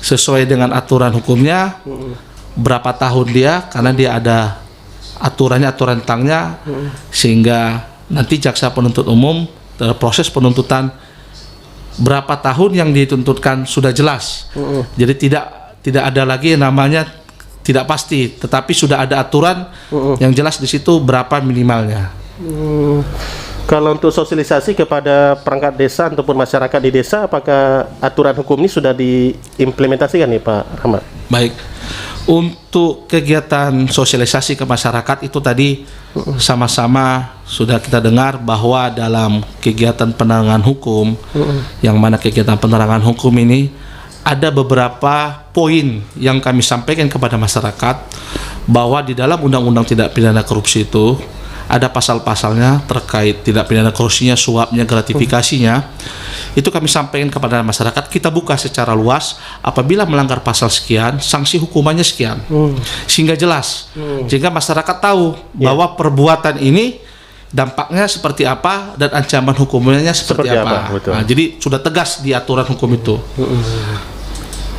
sesuai dengan aturan hukumnya, berapa tahun dia, karena dia ada aturan tentangnya, sehingga nanti jaksa penuntut umum proses penuntutan berapa tahun yang dituntutkan sudah jelas. Jadi tidak ada lagi namanya tidak pasti, tetapi sudah ada aturan yang jelas di situ berapa minimalnya. Kalau untuk sosialisasi kepada perangkat desa ataupun masyarakat di desa, apakah aturan hukum ini sudah diimplementasikan nih Pak Rahmat? Baik, untuk kegiatan sosialisasi ke masyarakat itu tadi sama-sama sudah kita dengar bahwa dalam kegiatan penerangan hukum, yang mana kegiatan penerangan hukum ini ada beberapa poin yang kami sampaikan kepada masyarakat, bahwa di dalam Undang-Undang Tindak Pidana Korupsi itu ada pasal-pasalnya terkait tindak pidana korupsinya, suapnya, gratifikasinya. Itu kami sampaikan kepada masyarakat, kita buka secara luas, apabila melanggar pasal sekian, sanksi hukumannya sekian, sehingga jelas, sehingga masyarakat tahu bahwa perbuatan ini dampaknya seperti apa dan ancaman hukumnya seperti apa. Jadi sudah tegas di aturan hukum itu.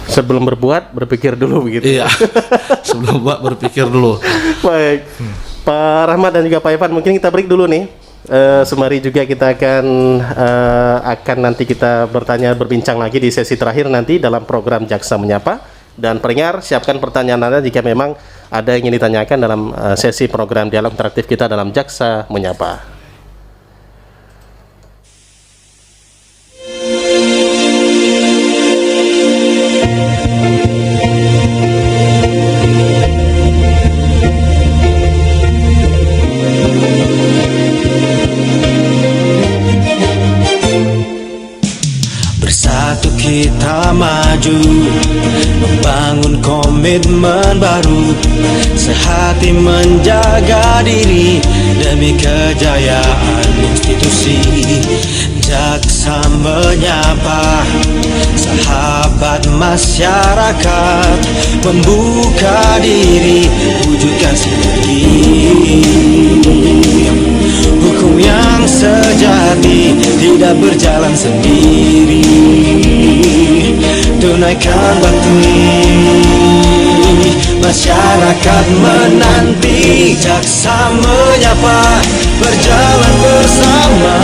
Sebelum berbuat, berpikir dulu begitu. Iya. Sebelum buat, berpikir dulu. Baik, Pak Rahmat dan juga Pak Ivan, mungkin kita break dulu nih. Sembari juga kita akan nanti kita berbincang lagi di sesi terakhir nanti dalam program Jaksa Menyapa. Dan pendengar, siapkan pertanyaan Anda jika memang ada yang ingin ditanyakan dalam sesi program dialog interaktif kita dalam Jaksa Menyapa. Bersatu kita maju, membangun komitmen baru, sehati menjaga diri demi kejayaan institusi. Jaksa menyapa sahabat masyarakat, membuka diri, wujudkan sinergi. Hukum yang sejati tidak berjalan sendiri, tunaikan bakti, masyarakat menanti. Jaksa menyapa, berjalan bersama.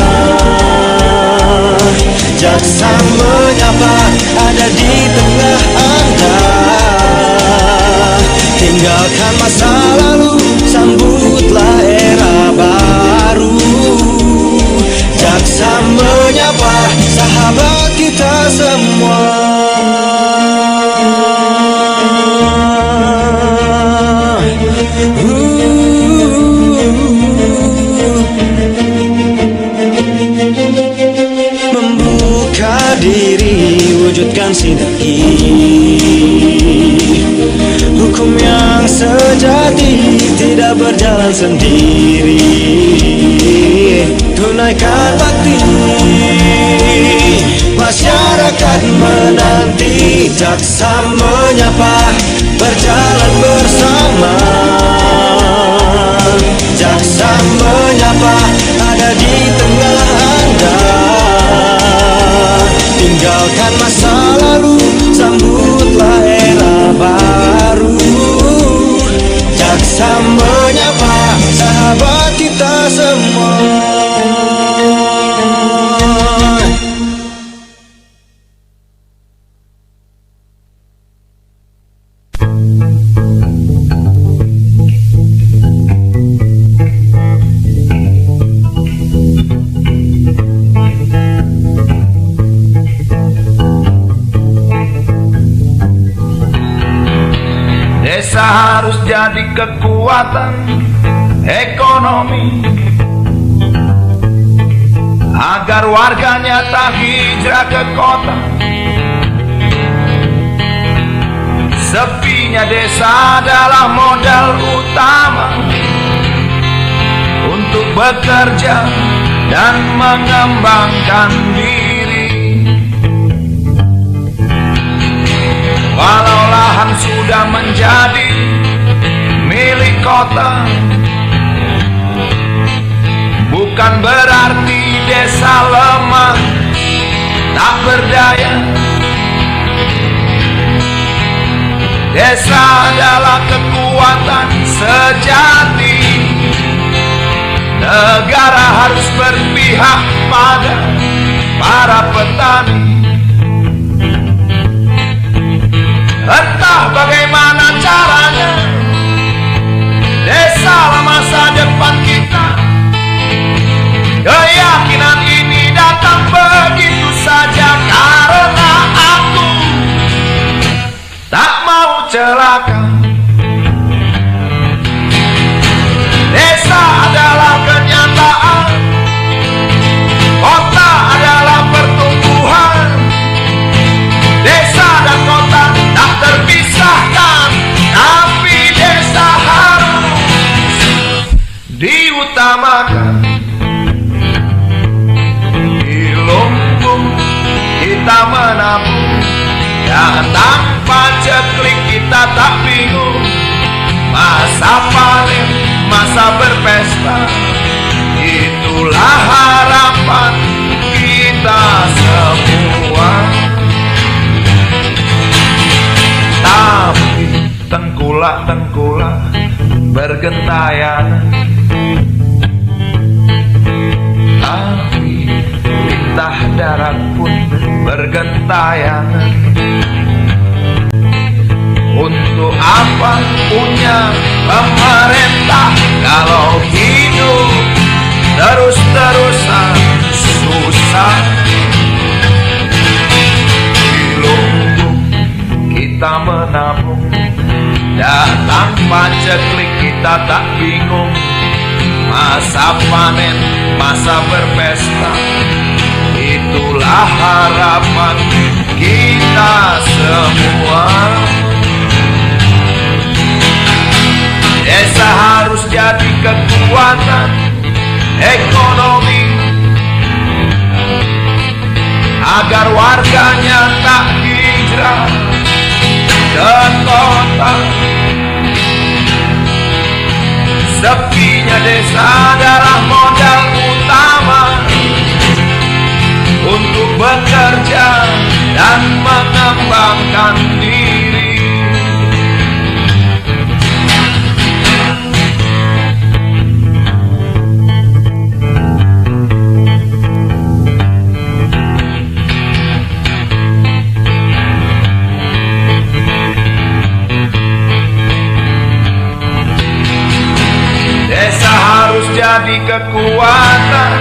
Jaksa menyapa, ada di tengah Anda. Tinggalkan masa lalu, sambutlah era baru. Jaksa menyapa, sahabat kita semua. Membuka diri, wujudkan sinergi. Hukum yang sejati tidak berjalan sendiri, tunaikan bakti, masyarakat menanti. Jaksa menyapa, berjalan bersama. Jaksa menyapa, ada di tengah Anda. Tinggalkan masa lalu, sambutlah era baru. Jaksa menyapa, sahabat kita semua. Desa harus jadi kekuatan ekonomi agar warganya tak hijrah ke kota. Sepinya desa adalah modal utama untuk bekerja dan mengembangkan diri. Walau lahan sudah menjadi milik kota, bukan berarti desa lemah tak berdaya. Desa adalah kekuatan sejati. Negara harus berpihak pada para petani. Entah bagaimana caranya, desalah masa depan kita. Keyakinan ini datang begitu saja karena aku tak mau celaka. Desa adalah kenyataan, kota adalah pertumbuhan. Desa dan kota tak terpisahkan, tapi desa harus diutamakan. Di lumbung kita menabung, dan tanpa ceklik kita tak bingung. Masa panen, masa berpesta, itulah harapan kita semua. Tapi tengkulak-tengkulak bergentayangan, tapi titah darat pun bergentayangan. Untuk apa punya pemerintah kalau hidup terus-terusan susah? Di lumbung kita menabung, dan tanpa ceklik kita tak bingung. Masa panen, masa berpesta, itulah harapan kita semua. Desa harus jadi kekuatan ekonomi agar warganya tak hijrah ke kota. Sepinya desa adalah modal utama untuk bekerja dan mengembangkan diri. Desa harus jadi kekuatan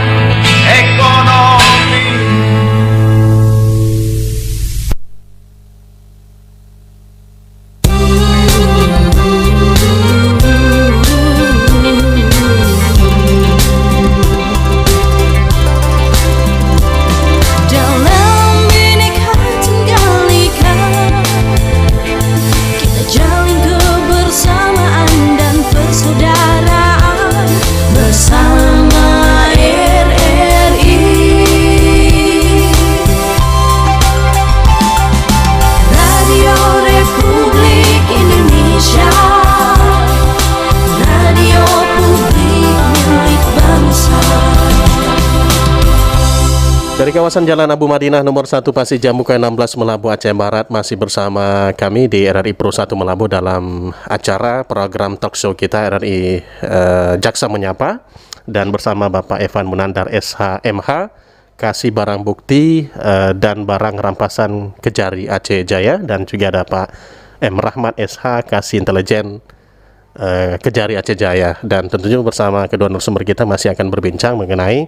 ekonomi. Dalam Bhinneka Tunggal Ika, kita jalin kebersamaan dan persaudaraan bersama RRI. Radio Republik Indonesia, radio publik milik bangsa. Dari kawasan Jalan Abu Madinah nomor 1 Pasir Jambuka 16 Melabu Aceh Barat, masih bersama kami di RRI Pro 1 Melabu dalam acara program talk show kita RRI Jaksa Menyapa, dan bersama Bapak Evan Munandar SH.MH, kasih barang bukti dan barang rampasan Kejari Aceh Jaya, dan juga ada Pak M. Rahmat SH, kasih intelijen Kejari Aceh Jaya. Dan tentunya bersama kedua narasumber kita masih akan berbincang mengenai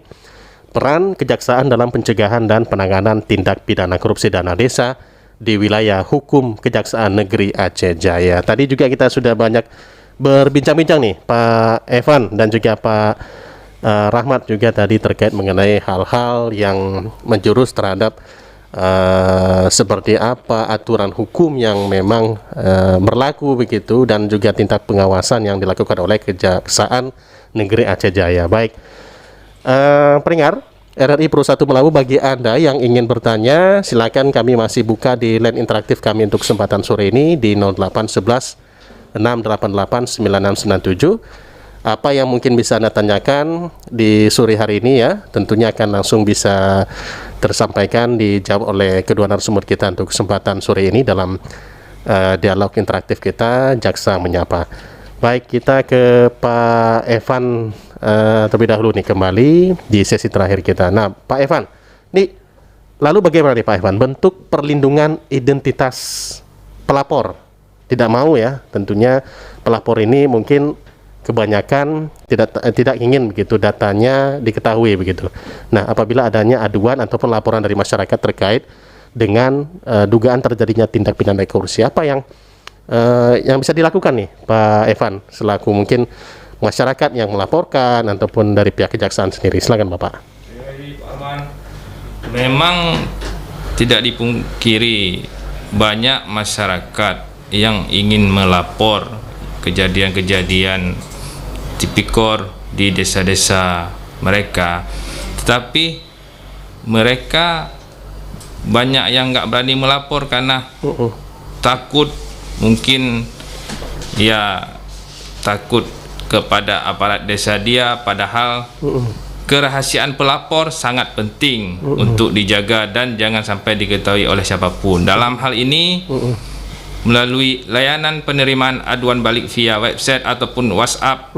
peran kejaksaan dalam pencegahan dan penanganan tindak pidana korupsi dana desa di wilayah hukum Kejaksaan Negeri Aceh Jaya. Tadi juga kita sudah banyak berbincang-bincang nih Pak Evan dan juga Pak Rahmat juga tadi terkait mengenai hal-hal yang menjurus terhadap seperti apa aturan hukum yang memang berlaku begitu, dan juga tindak pengawasan yang dilakukan oleh Kejaksaan Negeri Aceh Jaya. Baik, pendengar RRI Pro 1 Melabu, bagi Anda yang ingin bertanya, silakan, kami masih buka di line interaktif kami untuk kesempatan sore ini di 0811 688 9697. Apa yang mungkin bisa Anda tanyakan di sore hari ini ya, tentunya akan langsung bisa tersampaikan, dijawab oleh kedua narasumber kita untuk kesempatan sore ini dalam dialog interaktif kita Jaksa Menyapa. Baik, kita ke Pak Evan terlebih dahulu nih, kembali di sesi terakhir kita. Nah, Pak Evan, nih lalu bagaimana nih Pak Evan bentuk perlindungan identitas pelapor? Tidak mau ya, tentunya pelapor ini mungkin kebanyakan tidak ingin begitu datanya diketahui begitu. Nah, apabila adanya aduan ataupun laporan dari masyarakat terkait dengan dugaan terjadinya tindak pidana korupsi, apa yang bisa dilakukan nih Pak Evan selaku mungkin masyarakat yang melaporkan ataupun dari pihak kejaksaan sendiri? Silakan Bapak. Memang tidak dipungkiri banyak masyarakat yang ingin melapor kejadian-kejadian tipikor di desa-desa mereka, tetapi mereka banyak yang nggak berani melapor karena takut, mungkin ya takut kepada aparat desa dia, padahal kerahasiaan pelapor sangat penting untuk dijaga dan jangan sampai diketahui oleh siapapun. Dalam hal ini melalui layanan penerimaan aduan balik via website ataupun WhatsApp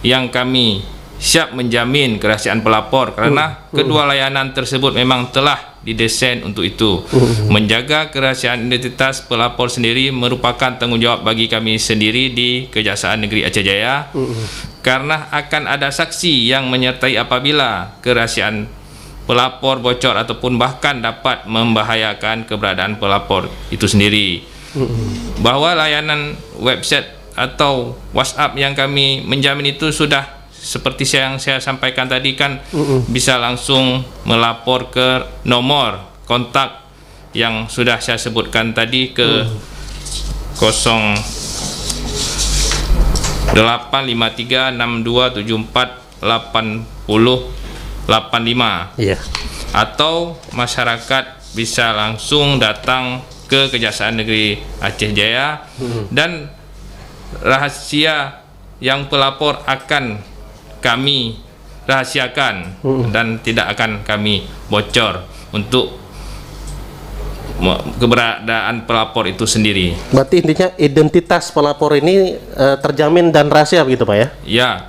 yang kami siap menjamin kerahasiaan pelapor, karena kedua layanan tersebut memang telah didesain untuk itu. Menjaga kerahasiaan identitas pelapor sendiri merupakan tanggung jawab bagi kami sendiri di Kejaksaan Negeri Aceh Jaya, karena akan ada saksi yang menyertai apabila kerahasiaan pelapor bocor ataupun bahkan dapat membahayakan keberadaan pelapor itu sendiri. Bahwa layanan website atau WhatsApp yang kami menjamin itu sudah seperti yang saya sampaikan tadi kan bisa langsung melapor ke nomor kontak yang sudah saya sebutkan tadi ke 085362748085. Iya. Atau masyarakat bisa langsung datang ke Kejaksaan Negeri Aceh Jaya dan rahasia yang pelapor akan kami rahasiakan dan tidak akan kami bocor untuk keberadaan pelapor itu sendiri. Berarti intinya identitas pelapor ini terjamin dan rahasia begitu Pak ya? Ya.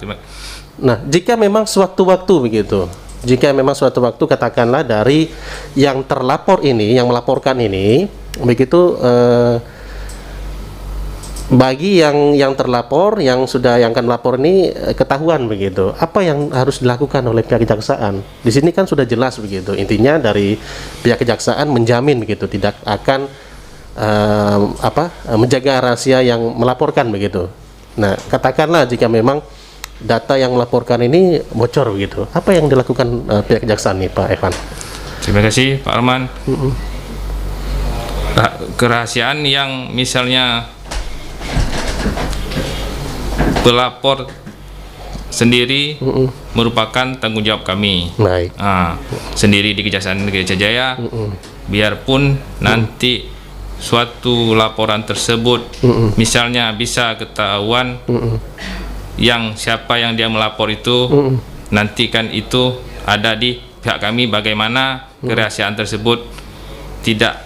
Nah, jika memang sewaktu-waktu begitu, jika memang suatu waktu katakanlah dari yang terlapor ini, yang melaporkan ini, begitu bagi yang terlapor, yang akan melapor ini ketahuan begitu, apa yang harus dilakukan oleh pihak kejaksaan? Di sini kan sudah jelas begitu. Intinya dari pihak kejaksaan menjamin begitu, tidak akan menjaga rahasia yang melaporkan begitu. Nah, katakanlah jika memang data yang melaporkan ini bocor begitu, apa yang dilakukan pihak kejaksaan nih Pak Evan? Terima kasih Pak Arman. Kerahasiaan yang misalnya pelapor sendiri merupakan tanggung jawab kami. Baik. Sendiri di Kejaksaan Negeri Aceh Jaya, biarpun nanti suatu laporan tersebut misalnya bisa ketahuan yang siapa yang dia melapor itu, nanti kan itu ada di pihak kami bagaimana kerahasiaan tersebut tidak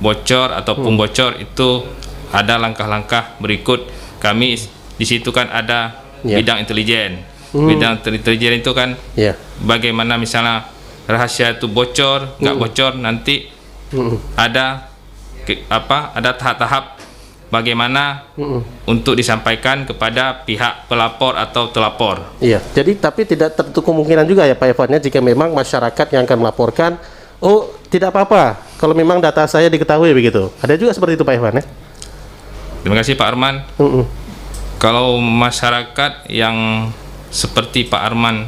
bocor ataupun bocor, itu ada langkah-langkah berikut. Kami di situ kan ada bidang intelijen. Bidang intelijen itu kan bagaimana misalnya rahasia itu bocor, nggak bocor, nanti ada ada tahap-tahap bagaimana untuk disampaikan kepada pihak pelapor atau telapor. Iya, jadi tapi tidak tertutup kemungkinan juga ya Pak Evan ya, jika memang masyarakat yang akan melaporkan, oh tidak apa-apa kalau memang data saya diketahui begitu. Ada juga seperti itu Pak Evan ya? Terima kasih Pak Arman. Kalau masyarakat yang seperti Pak Arman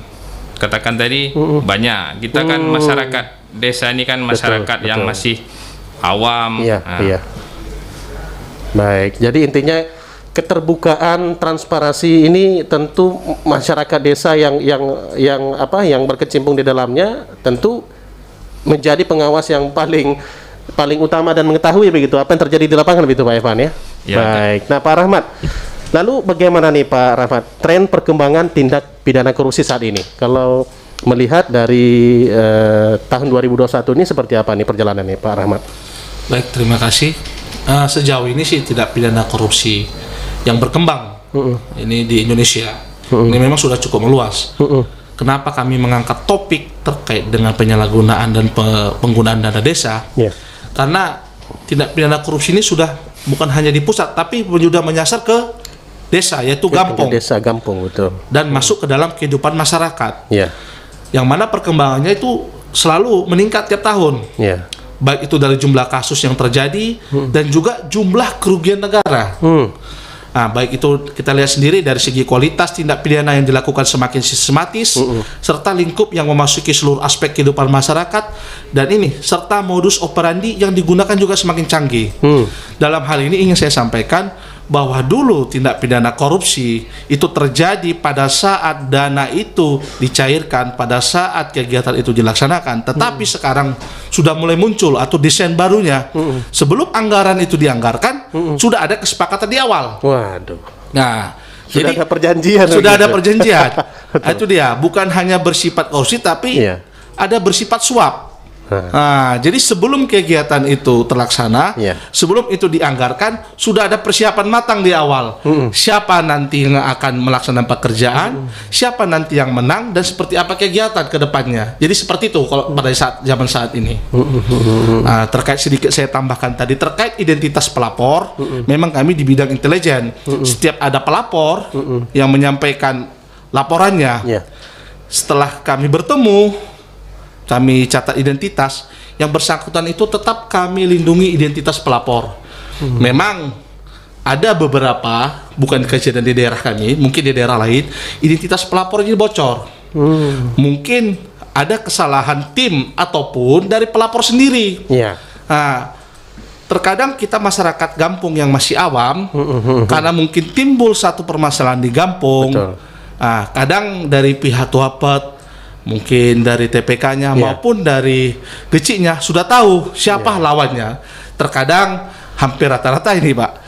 katakan tadi banyak. Kita kan masyarakat desa ini kan masyarakat yang masih awam. Iya. Baik, jadi intinya keterbukaan, transparansi ini tentu masyarakat desa yang berkecimpung di dalamnya tentu menjadi pengawas yang paling utama dan mengetahui begitu apa yang terjadi di lapangan begitu Pak Evan ya. Baik. Nah Pak Rahmat, lalu bagaimana nih Pak Rahmat tren perkembangan tindak pidana korupsi saat ini? Kalau melihat dari tahun 2021 ini seperti apa nih perjalanannya Pak Rahmat? Baik, terima kasih. Sejauh ini sih tindak pidana korupsi yang berkembang ini di Indonesia ini memang sudah cukup meluas. Kenapa kami mengangkat topik terkait dengan penyalahgunaan dan penggunaan dana desa? Karena tindak pidana korupsi ini sudah bukan hanya di pusat, tapi sudah menyasar ke desa, yaitu kampung. Desa, kampung, betul. Dan masuk ke dalam kehidupan masyarakat. Yang mana perkembangannya itu selalu meningkat tiap tahun. Baik itu dari jumlah kasus yang terjadi dan juga jumlah kerugian negara. Nah, baik itu kita lihat sendiri dari segi kualitas tindak pidana yang dilakukan semakin sistematis, serta lingkup yang memasuki seluruh aspek kehidupan masyarakat, dan ini serta modus operandi yang digunakan juga semakin canggih. Dalam hal ini ingin saya sampaikan bahwa dulu tindak pidana korupsi itu terjadi pada saat dana itu dicairkan, pada saat kegiatan itu dilaksanakan. Tetapi sekarang sudah mulai muncul atau desain barunya. Sebelum anggaran itu dianggarkan, sudah ada kesepakatan di awal. Waduh. Nah, sudah ada perjanjian. Sudah ada perjanjian. Itu dia, bukan hanya bersifat korupsi, tapi ada bersifat suap. Nah, jadi sebelum kegiatan itu terlaksana, sebelum itu dianggarkan, sudah ada persiapan matang di awal. Siapa nanti yang akan melaksanakan pekerjaan, siapa nanti yang menang, dan seperti apa kegiatan ke depannya. Jadi seperti itu kalau pada zaman saat ini. Nah, terkait sedikit saya tambahkan tadi, terkait identitas pelapor, memang kami di bidang intelijen, setiap ada pelapor yang menyampaikan laporannya, setelah kami bertemu, kami catat identitas yang bersangkutan itu, tetap kami lindungi identitas pelapor. Memang ada beberapa, bukan kejadian di daerah kami, mungkin di daerah lain, identitas pelapor ini bocor. Mungkin ada kesalahan tim ataupun dari pelapor sendiri. Iya. Nah, terkadang kita masyarakat Gampung yang masih awam, karena mungkin timbul satu permasalahan di Gampung. Betul. Nah, kadang dari pihak Tuapet, mungkin dari TPK-nya maupun dari geciknya sudah tahu siapa lawannya. Terkadang hampir rata-rata ini, Pak.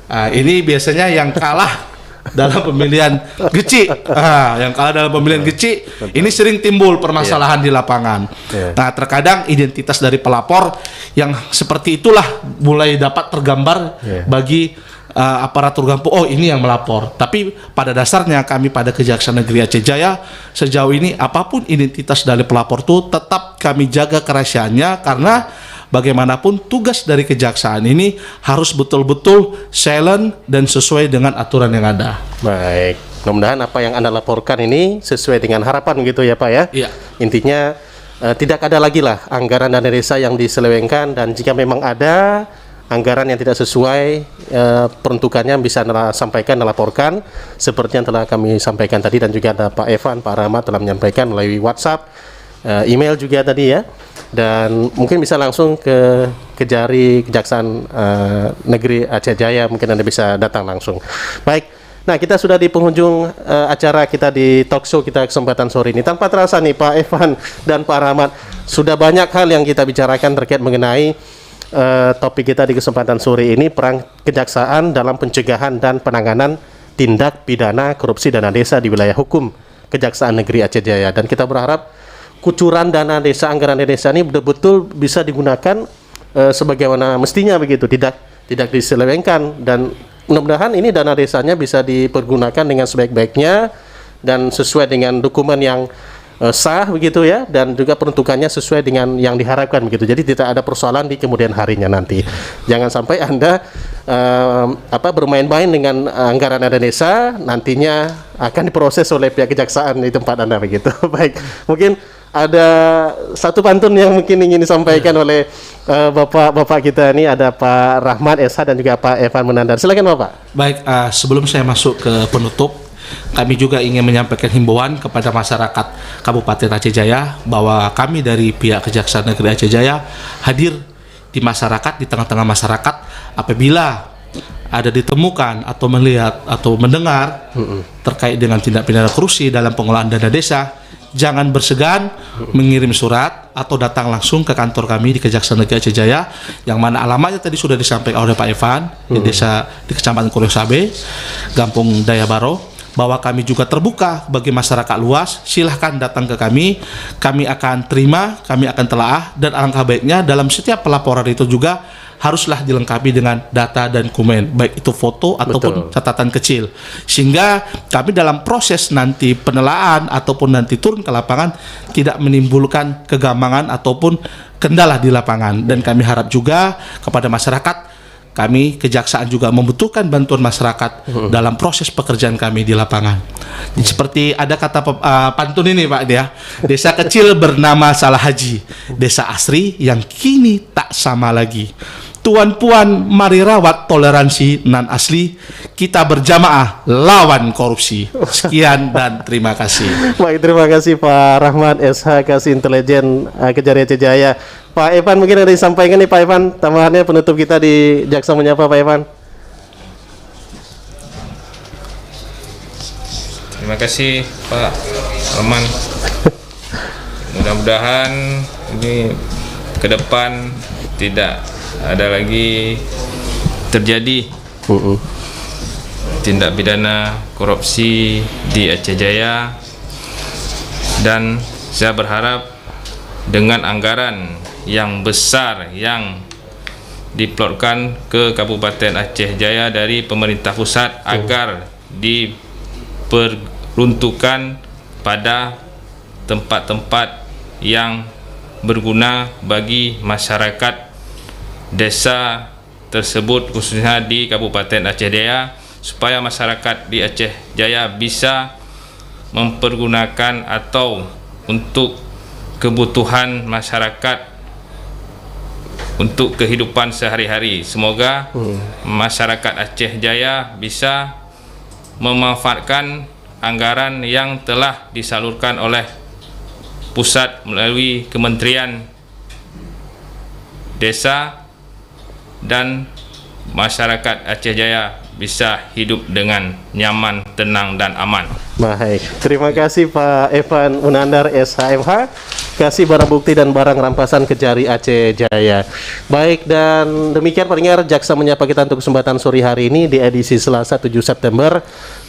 Nah, ini biasanya yang kalah dalam pemilihan gecik. Yang kalah dalam pemilihan gecik, ini sering timbul permasalahan di lapangan. Nah, terkadang identitas dari pelapor yang seperti itulah mulai dapat tergambar bagi aparatur Gampung. Oh, ini yang melapor. Tapi pada dasarnya kami pada Kejaksaan Negeri Aceh Jaya sejauh ini apapun identitas dari pelapor itu tetap kami jaga kerahasiaannya, karena bagaimanapun tugas dari kejaksaan ini harus betul-betul silent dan sesuai dengan aturan yang ada. Baik, mudah-mudahan apa yang Anda laporkan ini sesuai dengan harapan gitu ya Pak ya. Iya. Intinya tidak ada lagi lah anggaran dana desa yang diselewengkan, dan jika memang ada anggaran yang tidak sesuai peruntukannya bisa sampaikan dan laporkan seperti yang telah kami sampaikan tadi, dan juga ada Pak Evan, Pak Rahmat telah menyampaikan melalui WhatsApp, email juga tadi ya. Dan mungkin bisa langsung ke Kejari Kejaksaan Negeri Aceh Jaya, mungkin Anda bisa datang langsung. Baik, nah kita sudah di penghujung acara kita di talk show kita kesempatan sore ini. Tanpa terasa nih Pak Evan dan Pak Rahmat, sudah banyak hal yang kita bicarakan terkait mengenai topik kita di kesempatan sore ini, peran kejaksaan dalam pencegahan dan penanganan tindak pidana korupsi dana desa di wilayah hukum Kejaksaan Negeri Aceh Jaya. Dan kita berharap kucuran dana desa, anggaran dana desa ini betul-betul bisa digunakan sebagaimana mestinya begitu, tidak diselewengkan, dan mudah-mudahan ini dana desanya bisa dipergunakan dengan sebaik-baiknya dan sesuai dengan dokumen yang sah begitu ya, dan juga peruntukannya sesuai dengan yang diharapkan begitu. Jadi tidak ada persoalan di kemudian harinya nanti. Jangan sampai Anda bermain-main dengan anggaran dana desa, nantinya akan diproses oleh pihak kejaksaan di tempat Anda begitu. Baik, mungkin ada satu pantun yang mungkin ingin disampaikan oleh bapak-bapak kita ini, ada Pak Rahmat SH dan juga Pak Evan Munandar. Silakan Bapak. Baik, sebelum saya masuk ke penutup, kami juga ingin menyampaikan himbauan kepada masyarakat Kabupaten Aceh Jaya bahwa kami dari pihak Kejaksaan Negeri Aceh Jaya hadir di masyarakat, di tengah-tengah masyarakat apabila ada ditemukan atau melihat atau mendengar terkait dengan tindak pidana korupsi dalam pengelolaan dana desa. Jangan bersegan mengirim surat atau datang langsung ke kantor kami di Kejaksaan Negeri Aceh Jaya, yang mana alamatnya tadi sudah disampaikan oleh Pak Evan di desa di Kecamatan Kuryosabe, Gampung Daya Baro, bahwa kami juga terbuka bagi masyarakat luas. Silahkan datang ke kami akan terima, kami akan telaah, dan alangkah baiknya dalam setiap pelaporan itu juga haruslah dilengkapi dengan data dan dokumen, baik itu foto ataupun catatan kecil, sehingga kami dalam proses nanti penelaan ataupun nanti turun ke lapangan tidak menimbulkan kegambangan ataupun kendala di lapangan. Dan kami harap juga kepada masyarakat, kami kejaksaan juga membutuhkan bantuan masyarakat dalam proses pekerjaan kami di lapangan. Seperti ada kata pantun ini Pak dia, desa kecil bernama Salah Haji, desa asri yang kini tak sama lagi. Tuan puan mari rawat toleransi nan asli, kita berjamaah lawan korupsi. Sekian dan terima kasih. Baik, terima kasih Pak Rahmat SH, Kasih Intelijen Kejari Aceh Jaya. Pak Evan, mungkin ada disampaikan nih Pak Evan, tambahannya penutup kita di Jaksa Menyapa Pak Evan. Terima kasih Pak Arman. Mudah-mudahan ini ke depan tidak ada lagi terjadi tindak pidana korupsi di Aceh Jaya, dan saya berharap dengan anggaran yang besar yang diplotkan ke Kabupaten Aceh Jaya dari pemerintah pusat agar diperuntukkan pada tempat-tempat yang berguna bagi masyarakat desa tersebut, khususnya di Kabupaten Aceh Jaya, supaya masyarakat di Aceh Jaya bisa mempergunakan atau untuk kebutuhan masyarakat untuk kehidupan sehari-hari. Semoga masyarakat Aceh Jaya bisa memanfaatkan anggaran yang telah disalurkan oleh pusat melalui Kementerian Desa, dan masyarakat Aceh Jaya bisa hidup dengan nyaman, tenang, dan aman. Baik, terima kasih Pak Evan Munandar SHMH. Kasih barang bukti dan barang rampasan Kejari Aceh Jaya. Baik, dan demikian pendengar Jaksa Menyapa kita untuk kesempatan sore hari ini di edisi Selasa 7 September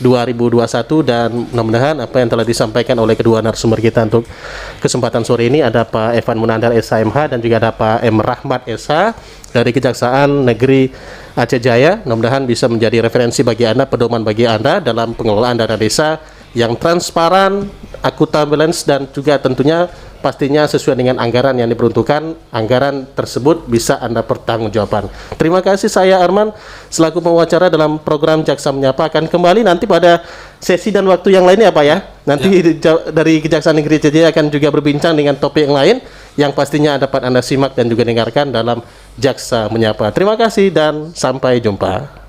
2021, dan mudah-mudahan apa yang telah disampaikan oleh kedua narasumber kita untuk kesempatan sore ini, ada Pak Evan Munandar SHMH dan juga ada Pak M. Rahmat SH dari Kejaksaan Negeri Aceh Jaya. Mudah-mudahan bisa menjadi referensi bagi Anda, pedoman bagi Anda dalam pengelolaan dana desa yang transparan, akuntabel, dan juga tentunya pastinya sesuai dengan anggaran yang diperuntukkan. Anggaran tersebut bisa Anda pertanggungjawabkan. Terima kasih, saya Arman selaku pewawancara dalam program Jaksa Menyapa akan kembali nanti pada sesi dan waktu yang lainnya Pak ya. Nanti dari Kejaksaan Negeri Aceh Jaya akan juga berbincang dengan topik yang lain yang pastinya dapat Anda simak dan juga dengarkan dalam Jaksa Menyapa. Terima kasih dan sampai jumpa.